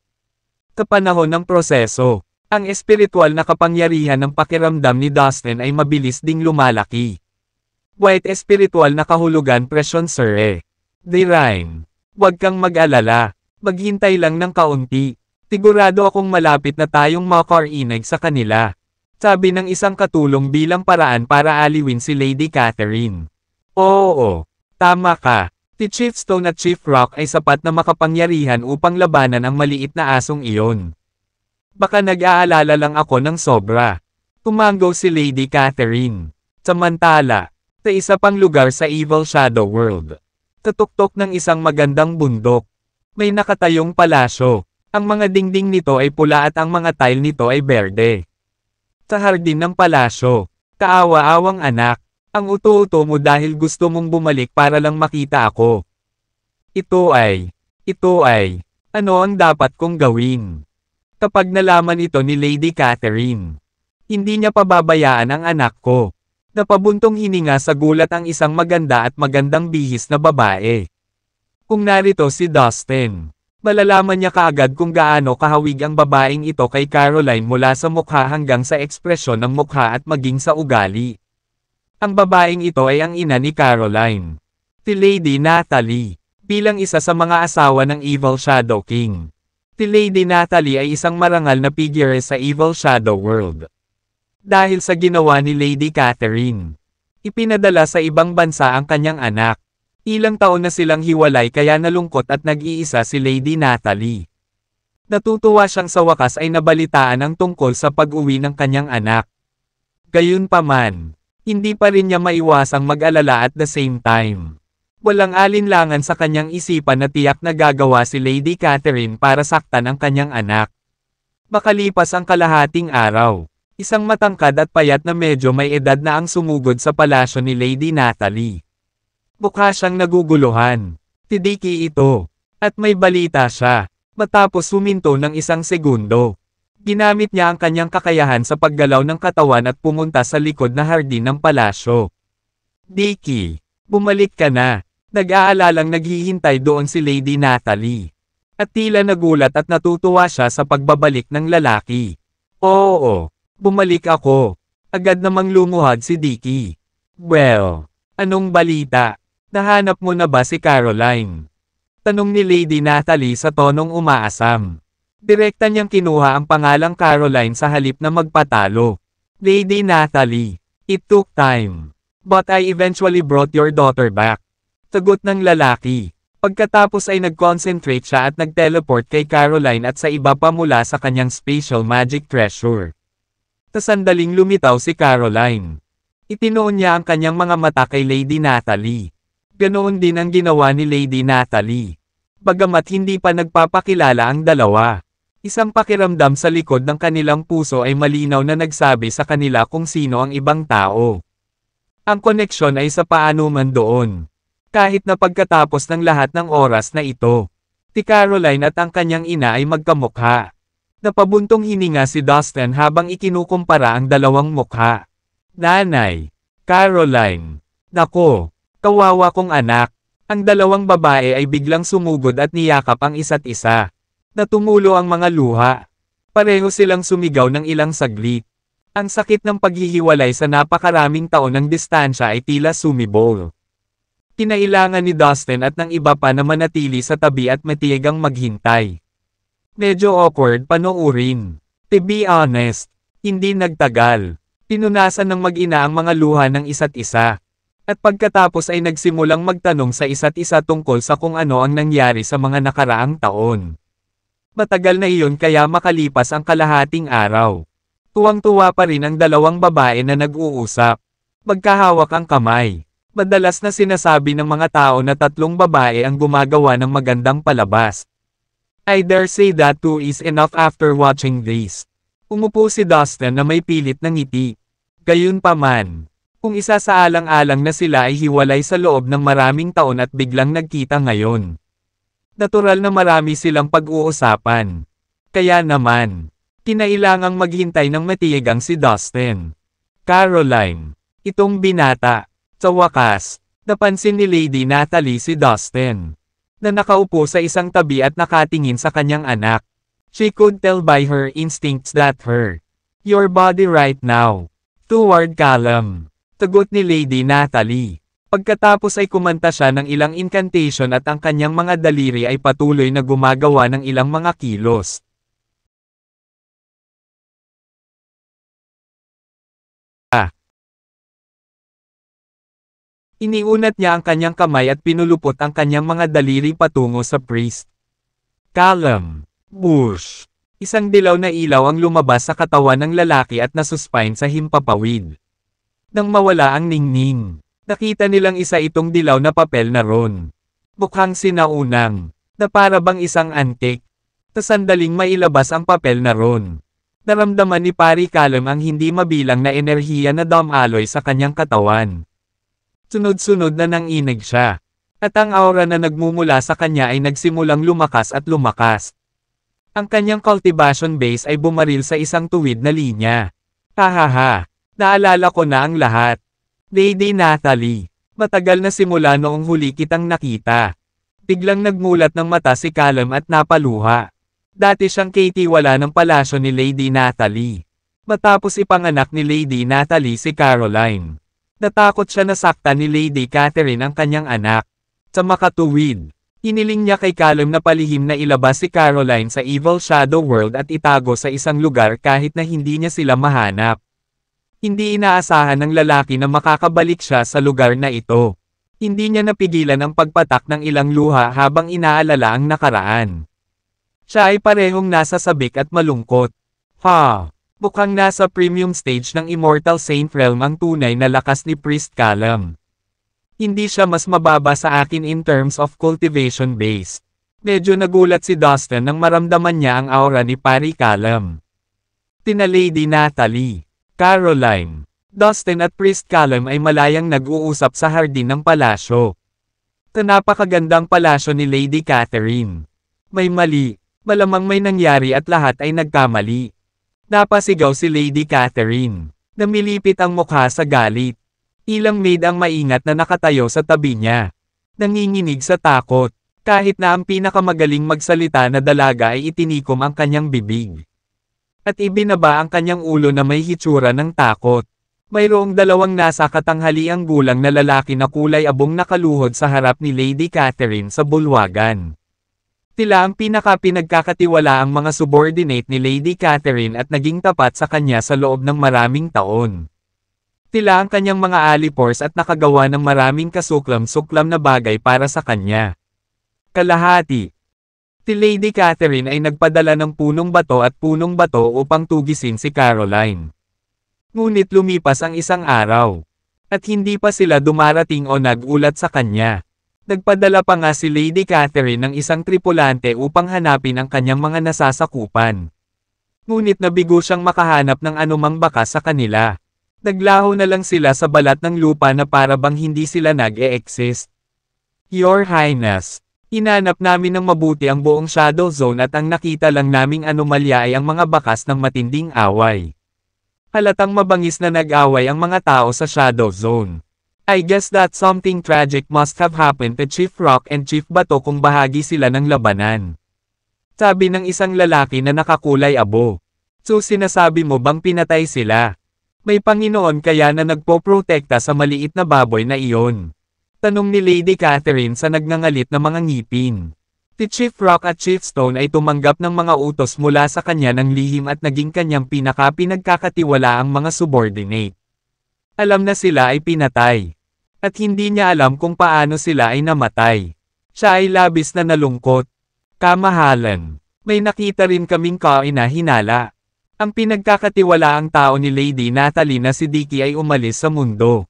Sa panahon ng proseso, ang espiritual na kapangyarihan ng pakiramdam ni Dustin ay mabilis ding lumalaki. White espiritual na kahulugan presyon sir. Divine. Huwag kang mag-alala. Maghintay lang ng kaunti. Sigurado akong malapit na tayong makarinig sa kanila. Sabi ng isang katulong bilang paraan para aliwin si Lady Catherine. Oo, tama ka. Si Chief Stone at Chief Rock ay sapat na makapangyarihan upang labanan ang maliit na asong iyon. Baka nag-aalala lang ako ng sobra. Tumanggo si Lady Catherine. Samantala, sa isa pang lugar sa Evil Shadow World. Tatuktok ng isang magandang bundok. May nakatayong palasyo. Ang mga dingding nito ay pula at ang mga tile nito ay berde. Sa hardin ng palasyo, kaawa-awang anak, ang uto-uto mo dahil gusto mong bumalik para lang makita ako. Ito ay, ano ang dapat kong gawin? Kapag nalaman ito ni Lady Catherine, hindi niya pababayaan ang anak ko. Napabuntong hininga sa gulat ang isang maganda at magandang bihis na babae. Kung narito si Dustin, malalaman niya kaagad kung gaano kahawig ang babaeng ito kay Caroline mula sa mukha hanggang sa ekspresyon ng mukha at maging sa ugali. Ang babaeng ito ay ang ina ni Caroline, si Lady Natalie, bilang isa sa mga asawa ng Evil Shadow King. Si Lady Natalie ay isang marangal na figure sa Evil Shadow World. Dahil sa ginawa ni Lady Catherine, ipinadala sa ibang bansa ang kanyang anak. Ilang taon na silang hiwalay kaya nalungkot at nag-iisa si Lady Natalie. Natutuwa siyang sa wakas ay nabalitaan ang tungkol sa pag-uwi ng kanyang anak. Gayunpaman, hindi pa rin niya maiwasang mag-alala at the same time. Walang alinlangan sa kanyang isipan na tiyak na gagawa si Lady Catherine para saktan ang kanyang anak. Makalipas ang kalahating araw, isang matangkad at payat na medyo may edad na ang sumugod sa palasyo ni Lady Natalie. Mukha siyang naguguluhan. Tidiki ito. At may balita siya. Matapos huminto ng isang segundo. Ginamit niya ang kanyang kakayahan sa paggalaw ng katawan at pumunta sa likod na hardin ng palasyo. Dicky, bumalik ka na. Nag-aalalang naghihintay doon si Lady Natalie. At tila nagulat at natutuwa siya sa pagbabalik ng lalaki. Oo, bumalik ako. Agad namang lumuhad si Dicky. Well, anong balita? Nahanap mo na ba si Caroline? Tanong ni Lady Natalie sa tonong umaasam. Direkta niyang kinuha ang pangalang Caroline sa halip na magpatalo. Lady Natalie, it took time. But I eventually brought your daughter back. Sagot ng lalaki. Pagkatapos ay nag-concentrate siya at nag-teleport kay Caroline at sa iba pa mula sa kanyang special magic treasure. Tasandaling lumitaw si Caroline. Itinuon niya ang kanyang mga mata kay Lady Natalie. Ganoon din ang ginawa ni Lady Natalie. Bagamat hindi pa nagpapakilala ang dalawa. Isang pakiramdam sa likod ng kanilang puso ay malinaw na nagsabi sa kanila kung sino ang ibang tao. Ang koneksyon ay sa paano man doon. Kahit na pagkatapos ng lahat ng oras na ito, si Caroline at ang kanyang ina ay magkamukha. Napabuntong hininga si Dustin habang ikinukumpara ang dalawang mukha. Nanay, Caroline, nako, kawawa kong anak. Ang dalawang babae ay biglang sumugod at niyakap ang isa't isa. Natumulo ang mga luha. Pareho silang sumigaw ng ilang saglit. Ang sakit ng paghihiwalay sa napakaraming taon ng distansya ay tila sumibol. Kinailangan ni Dustin at ng iba pa na manatili sa tabi at matiyagang maghintay. Medyo awkward panoorin. To be honest, hindi nagtagal. Pinunasan ng mag-ina ang mga luha ng isa't isa. At pagkatapos ay nagsimulang magtanong sa isa't isa tungkol sa kung ano ang nangyari sa mga nakaraang taon. Matagal na iyon kaya makalipas ang kalahating araw. Tuwang-tuwa pa rin ang dalawang babae na nag-uusap. Magkahawak ang kamay. Madalas na sinasabi ng mga tao na tatlong babae ang gumagawa ng magandang palabas. I dare say that too is enough after watching this. Umupo si Dustin na may pilit na ngiti. Gayunpaman, kung isa sa alang-alang na sila ay hiwalay sa loob ng maraming taon at biglang nagkita ngayon. Natural na marami silang pag-uusapan. Kaya naman, kinailangang maghintay ng matiyagang si Dustin. Caroline, itong binata. Sa wakas, napansin ni Lady Natalie si Dustin, na nakaupo sa isang tabi at nakatingin sa kanyang anak. She could tell by her instincts that your body right now, toward Callum. Tugot ni Lady Natalie. Pagkatapos ay kumanta siya ng ilang incantation at ang kanyang mga daliri ay patuloy na gumagawa ng ilang mga kilos. Iniunat niya ang kanyang kamay at pinulupot ang kanyang mga daliri patungo sa priest. Callum. Bush. Isang dilaw na ilaw ang lumabas sa katawan ng lalaki at nasuspine sa himpapawid. Nang mawala ang ningning, nakita nilang isa itong dilaw na papel na ron. Mukhang sinaunang, na para bang isang antique. Tasandaling mailabas ang papel na ron. Naramdaman ni Pari Callum ang hindi mabilang na enerhiya na dumaloy sa kanyang katawan. Sunod-sunod na nanginig siya. At ang aura na nagmumula sa kanya ay nagsimulang lumakas at lumakas. Ang kanyang cultivation base ay bumaril sa isang tuwid na linya. Hahaha, naalala ko na ang lahat. Lady Natalie, matagal na simula noong huli kitang nakita. Biglang nagmulat ng mata si Callum at napaluha. Dati siyang katiwala ng palasyo ni Lady Natalie. Matapos ipanganak ni Lady Natalie si Caroline. Natakot siya na saktan ni Lady Catherine ang kanyang anak. Sa makatuwid, hiniling niya kay Callum na palihim na ilabas si Caroline sa Evil Shadow World at itago sa isang lugar kahit na hindi niya sila mahanap. Hindi inaasahan ng lalaki na makakabalik siya sa lugar na ito. Hindi niya napigilan ang pagpatak ng ilang luha habang inaalala ang nakaraan. Siya ay parehong nasa sabik at malungkot. Mukhang nasa premium stage ng Immortal Saint Realm ang tunay na lakas ni Priest Callum. Hindi siya mas mababa sa akin in terms of cultivation base. Medyo nagulat si Dustin nang maramdaman niya ang aura ni Pari Callum. Tina Lady Natalie, Caroline, Dustin at Priest Callum ay malayang nag-uusap sa hardin ng palasyo. Napakagandang palasyo ni Lady Catherine. May mali, malamang may nangyari at lahat ay nagkamali. Napasigaw si Lady Catherine. Namilipit ang mukha sa galit. Ilang maid ang maingat na nakatayo sa tabi niya. Nanginginig sa takot. Kahit na ang pinakamagaling magsalita na dalaga ay itinikom ang kanyang bibig. At ibinaba ang kanyang ulo na may hitsura ng takot. Mayroong dalawang nasa katanghaliang gulang na lalaki na kulay abong nakaluhod sa harap ni Lady Catherine sa bulwagan. Sila ang pinagkakatiwala ang mga subordinate ni Lady Catherine at naging tapat sa kanya sa loob ng maraming taon. Sila ang kanyang mga alipors at nakagawa ng maraming kasuklam-suklam na bagay para sa kanya. Kalahati. Si Lady Catherine ay nagpadala ng punong bato at punong bato upang tugisin si Caroline. Ngunit lumipas ang isang araw. At hindi pa sila dumarating o nag-ulat sa kanya. Nagpadala pa nga si Lady Catherine ng isang tripulante upang hanapin ang kanyang mga nasasakupan. Ngunit nabigo siyang makahanap ng anumang bakas sa kanila. Naglaho na lang sila sa balat ng lupa na para bang hindi sila nag-e-exist. Your Highness, hinanap namin ng mabuti ang buong Shadow Zone at ang nakita lang naming anomalya ay ang mga bakas ng matinding away. Halatang mabangis na nag-away ang mga tao sa Shadow Zone. I guess that something tragic must have happened to Chief Rock and Chief Bato kung bahagi sila ng labanan. Sabi ng isang lalaki na nakakulay abo. So sinasabi mo bang pinatay sila? May Panginoon kaya na nagpoprotekta sa maliit na baboy na iyon? Tanong ni Lady Catherine sa nagngangalit na mga ngipin. Si Chief Rock at Chief Stone ay tumanggap ng mga utos mula sa kanya ng lihim at naging kanyang pinagkakatiwalaang mga subordinate. Alam na sila ay pinatay. At hindi niya alam kung paano sila ay namatay. Siya ay labis na nalungkot. Kamahalan. May nakita rin kaming kaina-hinala. Ang pinagkakatiwalaang tao ni Lady Natalie na si Dicky ay umalis sa mundo.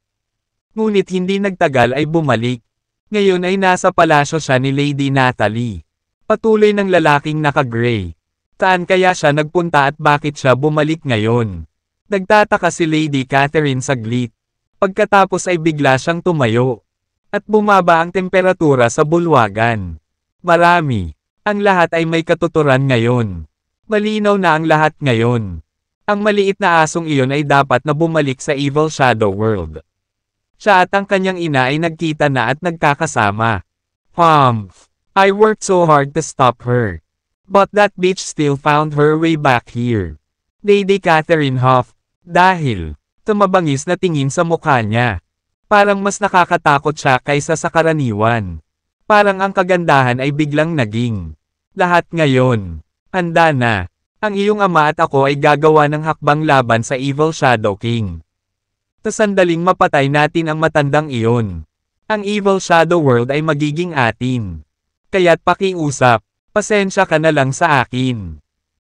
Ngunit hindi nagtagal ay bumalik. Ngayon ay nasa palasyo siya ni Lady Natalie. Patuloy ng lalaking naka-gray. Saan kaya siya nagpunta at bakit siya bumalik ngayon? Nagtataka si Lady Catherine saglit. Pagkatapos ay bigla siyang tumayo. At bumaba ang temperatura sa bulwagan. Marami. Ang lahat ay may katuturan ngayon. Malinaw na ang lahat ngayon. Ang maliit na asong iyon ay dapat na bumalik sa Evil Shadow World. Siya at ang kanyang ina ay nagkita na at nagkakasama. I worked so hard to stop her. But that bitch still found her way back here. Lady Catherine huffed. Dahil tumabangis na tingin sa mukha niya. Parang mas nakakatakot siya kaysa sa karaniwan. Parang ang kagandahan ay biglang naging. Lahat ngayon. Handa na. Ang iyong ama at ako ay gagawa ng hakbang laban sa Evil Shadow King. Sa sandaling mapatay natin ang matandang iyon. Ang Evil Shadow World ay magiging atin. Kaya't pakiusap, pasensya ka na lang sa akin.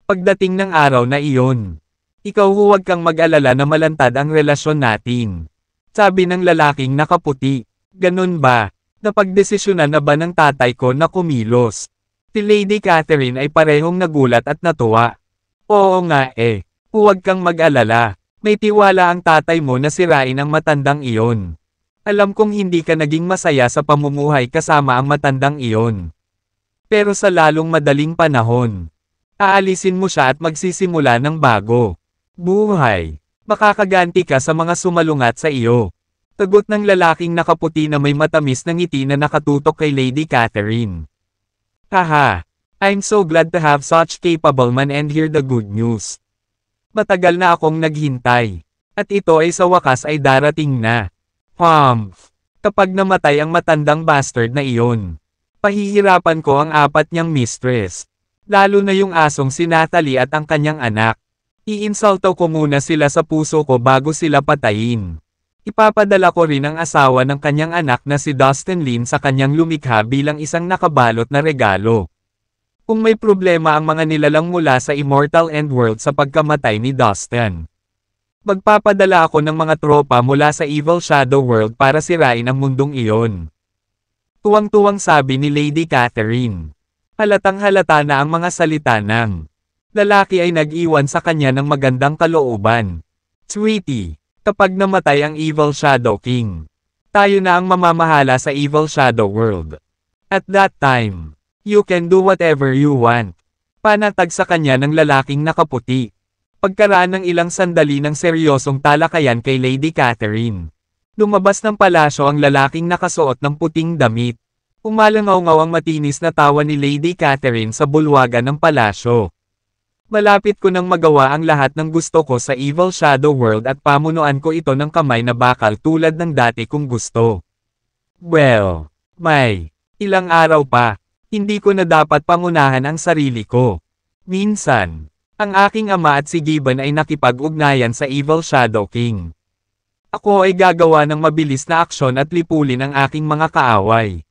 Pagdating ng araw na iyon, ikaw huwag kang mag-alala na malantad ang relasyon natin. Sabi ng lalaking nakaputi. Ganun ba? Napagdesisyonan na ba ng tatay ko na kumilos? Si Lady Catherine ay parehong nagulat at natuwa. Oo nga eh, huwag kang mag-alala. May tiwala ang tatay mo na sirain ang matandang iyon. Alam kong hindi ka naging masaya sa pamumuhay kasama ang matandang iyon. Pero sa lalong madaling panahon, aalisin mo siya at magsisimula ng bago. Buhay. Makakaganti ka sa mga sumalungat sa iyo. Tagot ng lalaking nakaputi na may matamis na ngiti na nakatutok kay Lady Catherine. Haha. I'm so glad to have such capable man and hear the good news. Matagal na akong naghintay. At ito ay sa wakas ay darating na. Kapag namatay ang matandang bastard na iyon, pahihirapan ko ang apat niyang mistress. Lalo na yung asong si Natalie at ang kanyang anak. Iinsulto ko muna sila sa puso ko bago sila patayin. Ipapadala ko rin ang asawa ng kanyang anak na si Dustin Lin sa kanyang lumikha bilang isang nakabalot na regalo. Kung may problema ang mga nilalang mula sa Immortal End World sa pagkamatay ni Dustin, magpapadala ako ng mga tropa mula sa Evil Shadow World para sirain ang mundong iyon. Tuwang-tuwang sabi ni Lady Catherine. Halatang halata na ang mga salita ng lalaki ay nag-iwan sa kanya ng magandang kalooban. Sweetie, kapag namatay ang Evil Shadow King, tayo na ang mamamahala sa Evil Shadow World. At that time, you can do whatever you want. Panatag sa kanya ng lalaking nakaputi. Pagkaraan ng ilang sandali ng seryosong talakayan kay Lady Catherine, lumabas ng palasyo ang lalaking nakasuot ng puting damit. Umalangaw-ngaw ang matinis na tawa ni Lady Catherine sa bulwagan ng palasyo. Malapit ko nang magawa ang lahat ng gusto ko sa Evil Shadow World at pamunuan ko ito ng kamay na bakal tulad ng dati kong gusto. Well, may ilang araw pa. Hindi ko na dapat pangunahan ang sarili ko. Minsan, ang aking ama at si Gibbon ay nakipag-ugnayan sa Evil Shadow King. Ako ay gagawa ng mabilis na aksyon at lipulin ang aking mga kaaway.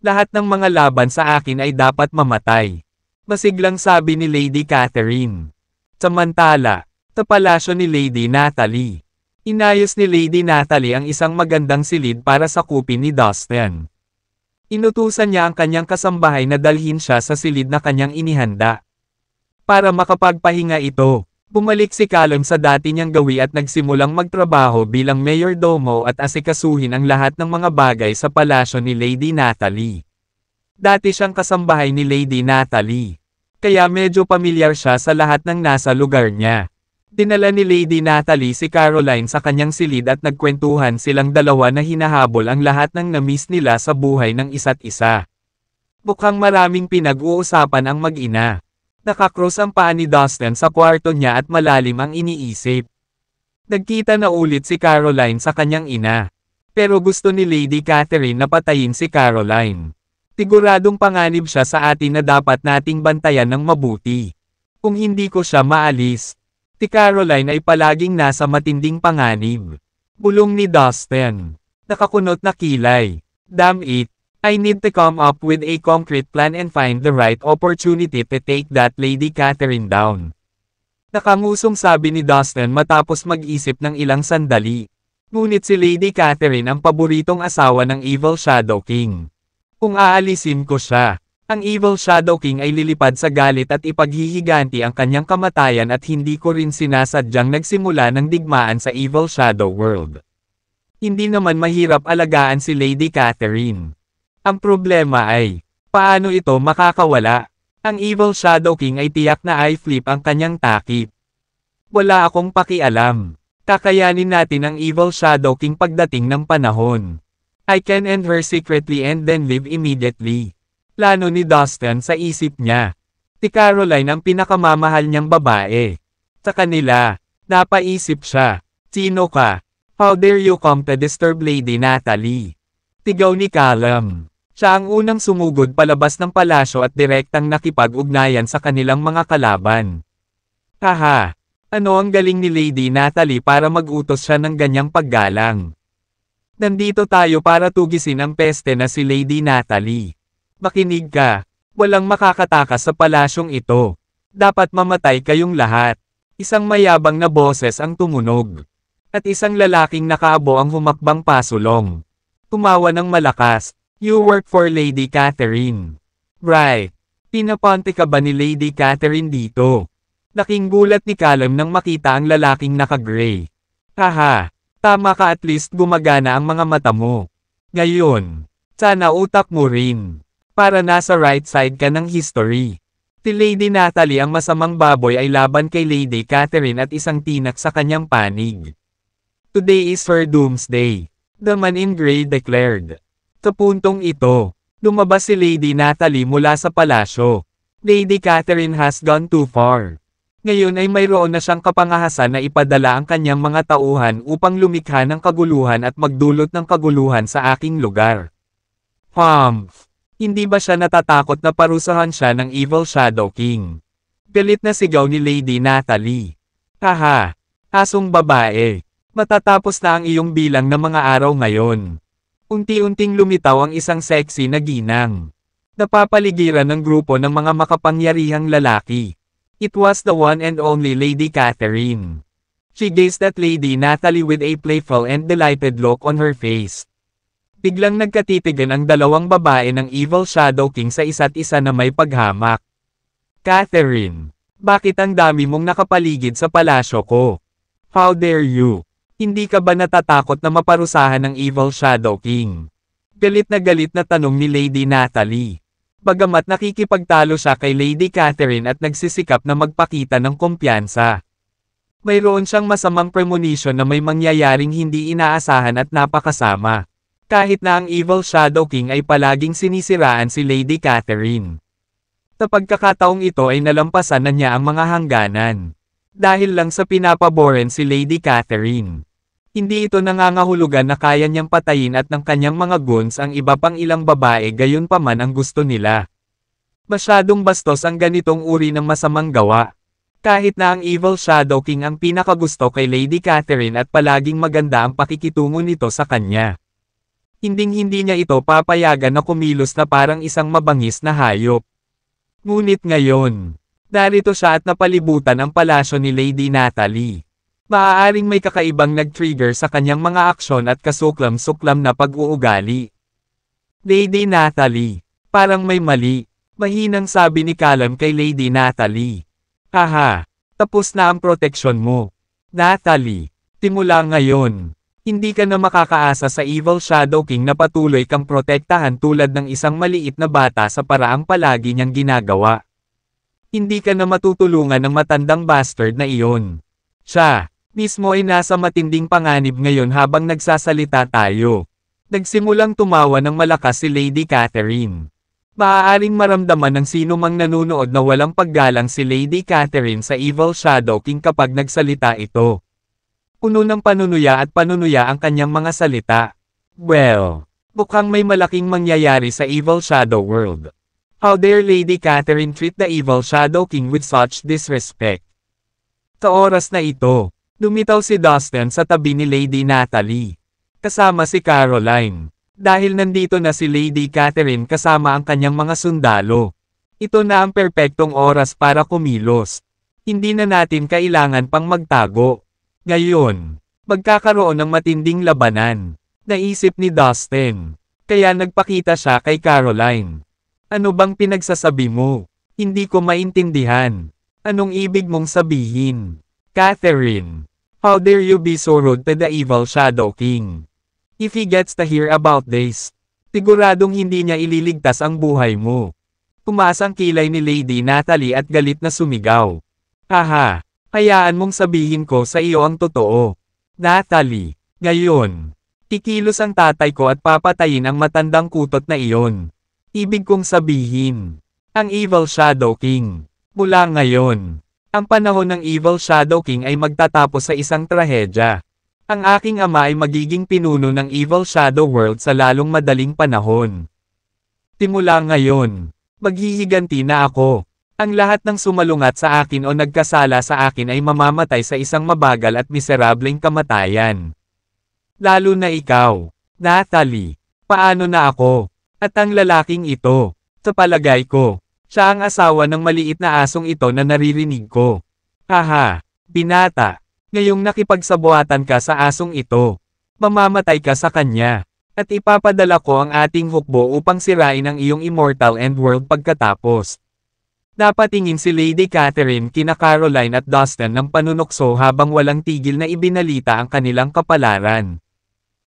Lahat ng mga laban sa akin ay dapat mamatay. Masiglang sabi ni Lady Catherine. Samantala, sa palasyo ni Lady Natalie. Inayos ni Lady Natalie ang isang magandang silid para sakupin ni Dustin. Inutusan niya ang kanyang kasambahay na dalhin siya sa silid na kanyang inihanda. Para makapagpahinga ito, bumalik si Callum sa dati niyang gawi at nagsimulang magtrabaho bilang mayordomo at asikasuhin ang lahat ng mga bagay sa palasyo ni Lady Natalie. Dati siyang kasambahay ni Lady Natalie, kaya medyo pamilyar siya sa lahat ng nasa lugar niya. Dinala ni Lady Natalie si Caroline sa kanyang silid at nagkwentuhan silang dalawa na hinahabol ang lahat ng na-miss nila sa buhay ng isa't isa. Mukhang maraming pinag-uusapan ang mag-ina. Nakakross ang paa ni Dustin sa kwarto niya at malalim ang iniisip. Nagkita na ulit si Caroline sa kanyang ina. Pero gusto ni Lady Catherine na patayin si Caroline. Siguradong panganib siya sa atin na dapat nating bantayan ng mabuti. Kung hindi ko siya maalis, si Caroline ay palaging nasa matinding panganib. Bulong ni Dustin. Nakakunot na kilay. Damn it. I need to come up with a concrete plan and find the right opportunity to take that Lady Catherine down. Nakangusong sabi ni Dustin matapos mag-isip ng ilang sandali. Ngunit si Lady Catherine ang paboritong asawa ng Evil Shadow King. Kung aalisin ko siya, ang Evil Shadow King ay lilipad sa galit at ipaghihiganti ang kanyang kamatayan at hindi ko rin sinasadyang nagsimula ng digmaan sa Evil Shadow World. Hindi naman mahirap alagaan si Lady Catherine. Ang problema ay, paano ito makakawala? Ang Evil Shadow King ay tiyak na i-flip ang kanyang takip. Wala akong pakialam. Kakayanin natin ang Evil Shadow King pagdating ng panahon. I can end her secretly and then leave immediately. Plano ni Dustin sa isip niya. Si Caroline ang pinakamamahal niyang babae. Sa kanila, napaisip siya. Sino ka? How dare you come to disturb Lady Natalie? Tigaw ni Callum. Siya ang unang sumugod palabas ng palasyo at direktang nakipag-ugnayan sa kanilang mga kalaban. Haha, ano ang galing ni Lady Natalie para mag-utos siya ng ganyang paggalang? Nandito tayo para tugisin ang peste na si Lady Natalie. Makinig ka, walang makakatakas sa palasyong ito. Dapat mamatay kayong lahat. Isang mayabang na boses ang tumunog. At isang lalaking nakaabo ang humakbang pasulong. Tumawa ng malakas. You work for Lady Catherine. Right. Pinaponte ka ba ni Lady Catherine dito? Laking gulat ni Callum nang makita ang lalaking naka-gray. Haha. Tama ka, at least gumagana ang mga mata mo. Ngayon, sana utak mo rin. Para nasa right side ka ng history. Si Lady Natalie ang masamang baboy ay laban kay Lady Catherine at isang tinak sa kanyang panig. Today is her doomsday. The man in gray declared. Sa puntong ito, lumabas si Lady Natalie mula sa palasyo. Lady Catherine has gone too far. Ngayon ay mayroon na siyang kapangahasan na ipadala ang kanyang mga tauhan upang lumikha ng kaguluhan at magdulot ng kaguluhan sa aking lugar. Hindi ba siya natatakot na parusahan siya ng Evil Shadow King? Galit na sigaw ni Lady Natalie. Haha, asong babae. Matatapos na ang iyong bilang ng mga araw ngayon. Unti-unting lumitaw ang isang sexy na ginang. Napapaligiran ng grupo ng mga makapangyarihang lalaki. It was the one and only Lady Catherine. She gazed at Lady Natalie with a playful and delighted look on her face. Biglang nagkatitigan ang dalawang babae ng Evil Shadow King sa isa't isa na may paghamak. Catherine, bakit ang dami mong nakapaligid sa palasyo ko? How dare you? Hindi ka ba natatakot na maparusahan ng Evil Shadow King? Galit na tanong ni Lady Natalie. Bagamat nakikipagtalo siya kay Lady Catherine at nagsisikap na magpakita ng kumpiyansa. Mayroon siyang masamang premonition na may mangyayaring hindi inaasahan at napakasama. Kahit na ang Evil Shadow King ay palaging sinisiraan si Lady Catherine. Sa pagkakataong ito ay nalampasan na niya ang mga hangganan. Dahil lang sa pinapaboren si Lady Catherine. Hindi ito nangangahulugan na kaya niyang patayin at ng kanyang mga goons ang iba pang ilang babae gayon pa man ang gusto nila. Masyadong bastos ang ganitong uri ng masamang gawa. Kahit na ang Evil Shadow King ang pinakagusto kay Lady Catherine at palaging maganda ang pakikitungo nito sa kanya. Hinding-hindi niya ito papayagan na kumilos na parang isang mabangis na hayop. Ngunit ngayon, narito siya at napalibutan ang palasyo ni Lady Natalie. Maaaring may kakaibang nag-trigger sa kanyang mga aksyon at kasuklam-suklam na pag-uugali. Lady Natalie, parang may mali, mahinang sabi ni Callum kay Lady Natalie. Haha, tapos na ang proteksyon mo. Natalie, simula ngayon. Hindi ka na makakaasa sa Evil Shadow King na patuloy kang protektahan tulad ng isang maliit na bata sa paraang palagi niyang ginagawa. Hindi ka na matutulungan ng matandang bastard na iyon. Siya, mismo ay nasa matinding panganib ngayon habang nagsasalita tayo. Nagsimulang tumawa ng malakas si Lady Catherine. Maaaring maramdaman ng sino mang nanunood na walang paggalang si Lady Catherine sa Evil Shadow King kapag nagsalita ito. Puno ng panunuya at panunuya ang kanyang mga salita. Well, mukhang may malaking mangyayari sa Evil Shadow World. How dare Lady Catherine treat the Evil Shadow King with such disrespect? Sa oras na ito, lumitaw si Dustin sa tabi ni Lady Natalie. Kasama si Caroline. Dahil nandito na si Lady Catherine kasama ang kanyang mga sundalo. Ito na ang perpektong oras para kumilos. Hindi na natin kailangan pang magtago. Ngayon, magkakaroon ng matinding labanan. Naisip ni Dustin. Kaya nagpakita siya kay Caroline. Ano bang pinagsasabi mo? Hindi ko maintindihan. Anong ibig mong sabihin? Catherine, how dare you be so rude to the Evil Shadow King? If he gets to hear about this, siguradong hindi niya ililigtas ang buhay mo. Tumaas ang kilay ni Lady Natalie at galit na sumigaw. Haha, hayaan mong sabihin ko sa iyo ang totoo. Natalie, ngayon, kikilos ang tatay ko at papatayin ang matandang kutot na iyon. Ibig kong sabihin, ang Evil Shadow King. Mula ngayon, ang panahon ng Evil Shadow King ay magtatapos sa isang trahedya. Ang aking ama ay magiging pinuno ng Evil Shadow World sa lalong madaling panahon. Simula ngayon, maghihiganti na ako. Ang lahat ng sumalungat sa akin o nagkasala sa akin ay mamamatay sa isang mabagal at miserableng kamatayan. Lalo na ikaw, Natalie. Paano na ako? At ang lalaking ito, sa palagay ko, siya ang asawa ng maliit na asong ito na naririnig ko. Haha, binata. Ngayong nakipagsabuatan ka sa asong ito, mamamatay ka sa kanya, at ipapadala ko ang ating hukbo upang sirain ang iyong immortal end world pagkatapos. Napatingin si Lady Catherine kina Caroline at Dustin ng panunukso habang walang tigil na ibinalita ang kanilang kapalaran.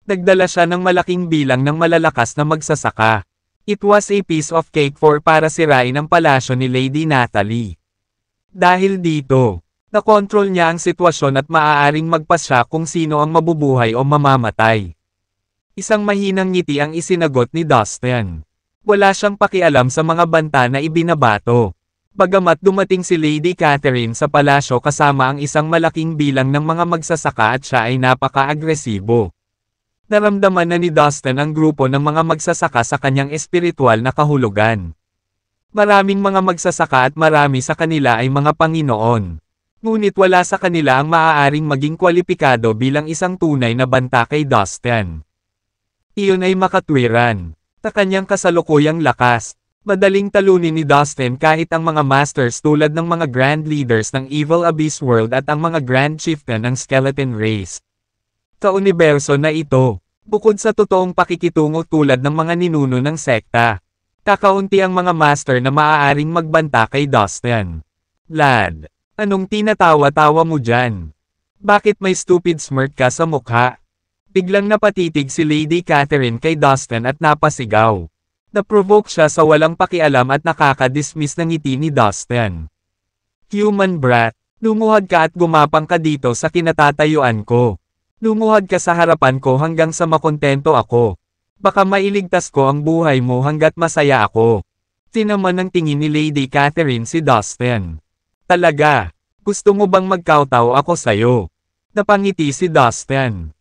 Nagdala siya ng malaking bilang ng malalakas na magsasaka. It was a piece of cake para sirain ang palasyo ni Lady Natalie. Dahil dito, nakontrol niya ang sitwasyon at maaaring magpasya kung sino ang mabubuhay o mamamatay. Isang mahinang ngiti ang isinagot ni Dustin. Wala siyang pakialam sa mga banta na ibinabato. Bagamat dumating si Lady Catherine sa palasyo kasama ang isang malaking bilang ng mga magsasaka at siya ay napaka-agresibo. Naramdaman na ni Dustin ang grupo ng mga magsasaka sa kanyang espiritual na kahulugan. Maraming mga magsasaka at marami sa kanila ay mga Panginoon. Ngunit wala sa kanila ang maaaring maging kwalipikado bilang isang tunay na banta kay Dustin. Iyon ay makatwiran. Sa kanyang kasalukuyang lakas, madaling talunin ni Dustin kahit ang mga masters tulad ng mga grand leaders ng Evil Abyss World at ang mga grand chieftain ng Skeleton Race. Sa universo na ito, bukod sa totoong pakikitungo tulad ng mga ninuno ng sekta, kakaunti ang mga master na maaaring magbanta kay Dustin. Lad, anong tinatawa-tawa mo dyan? Bakit may stupid smirk ka sa mukha? Biglang napatitig si Lady Catherine kay Dustin at napasigaw. Naprovoke siya sa walang pakialam at nakaka-dismiss ng ngiti ni Dustin. Human brat, lumuhad ka at gumapang ka dito sa kinatatayuan ko. Lumuhad ka sa harapan ko hanggang sa makontento ako. Baka mailigtas ko ang buhay mo hanggat masaya ako. Tinaman ng tingin ni Lady Catherine si Dustin. Talaga, gusto mo bang magkawtaw ako sayo? Napangiti si Dustin.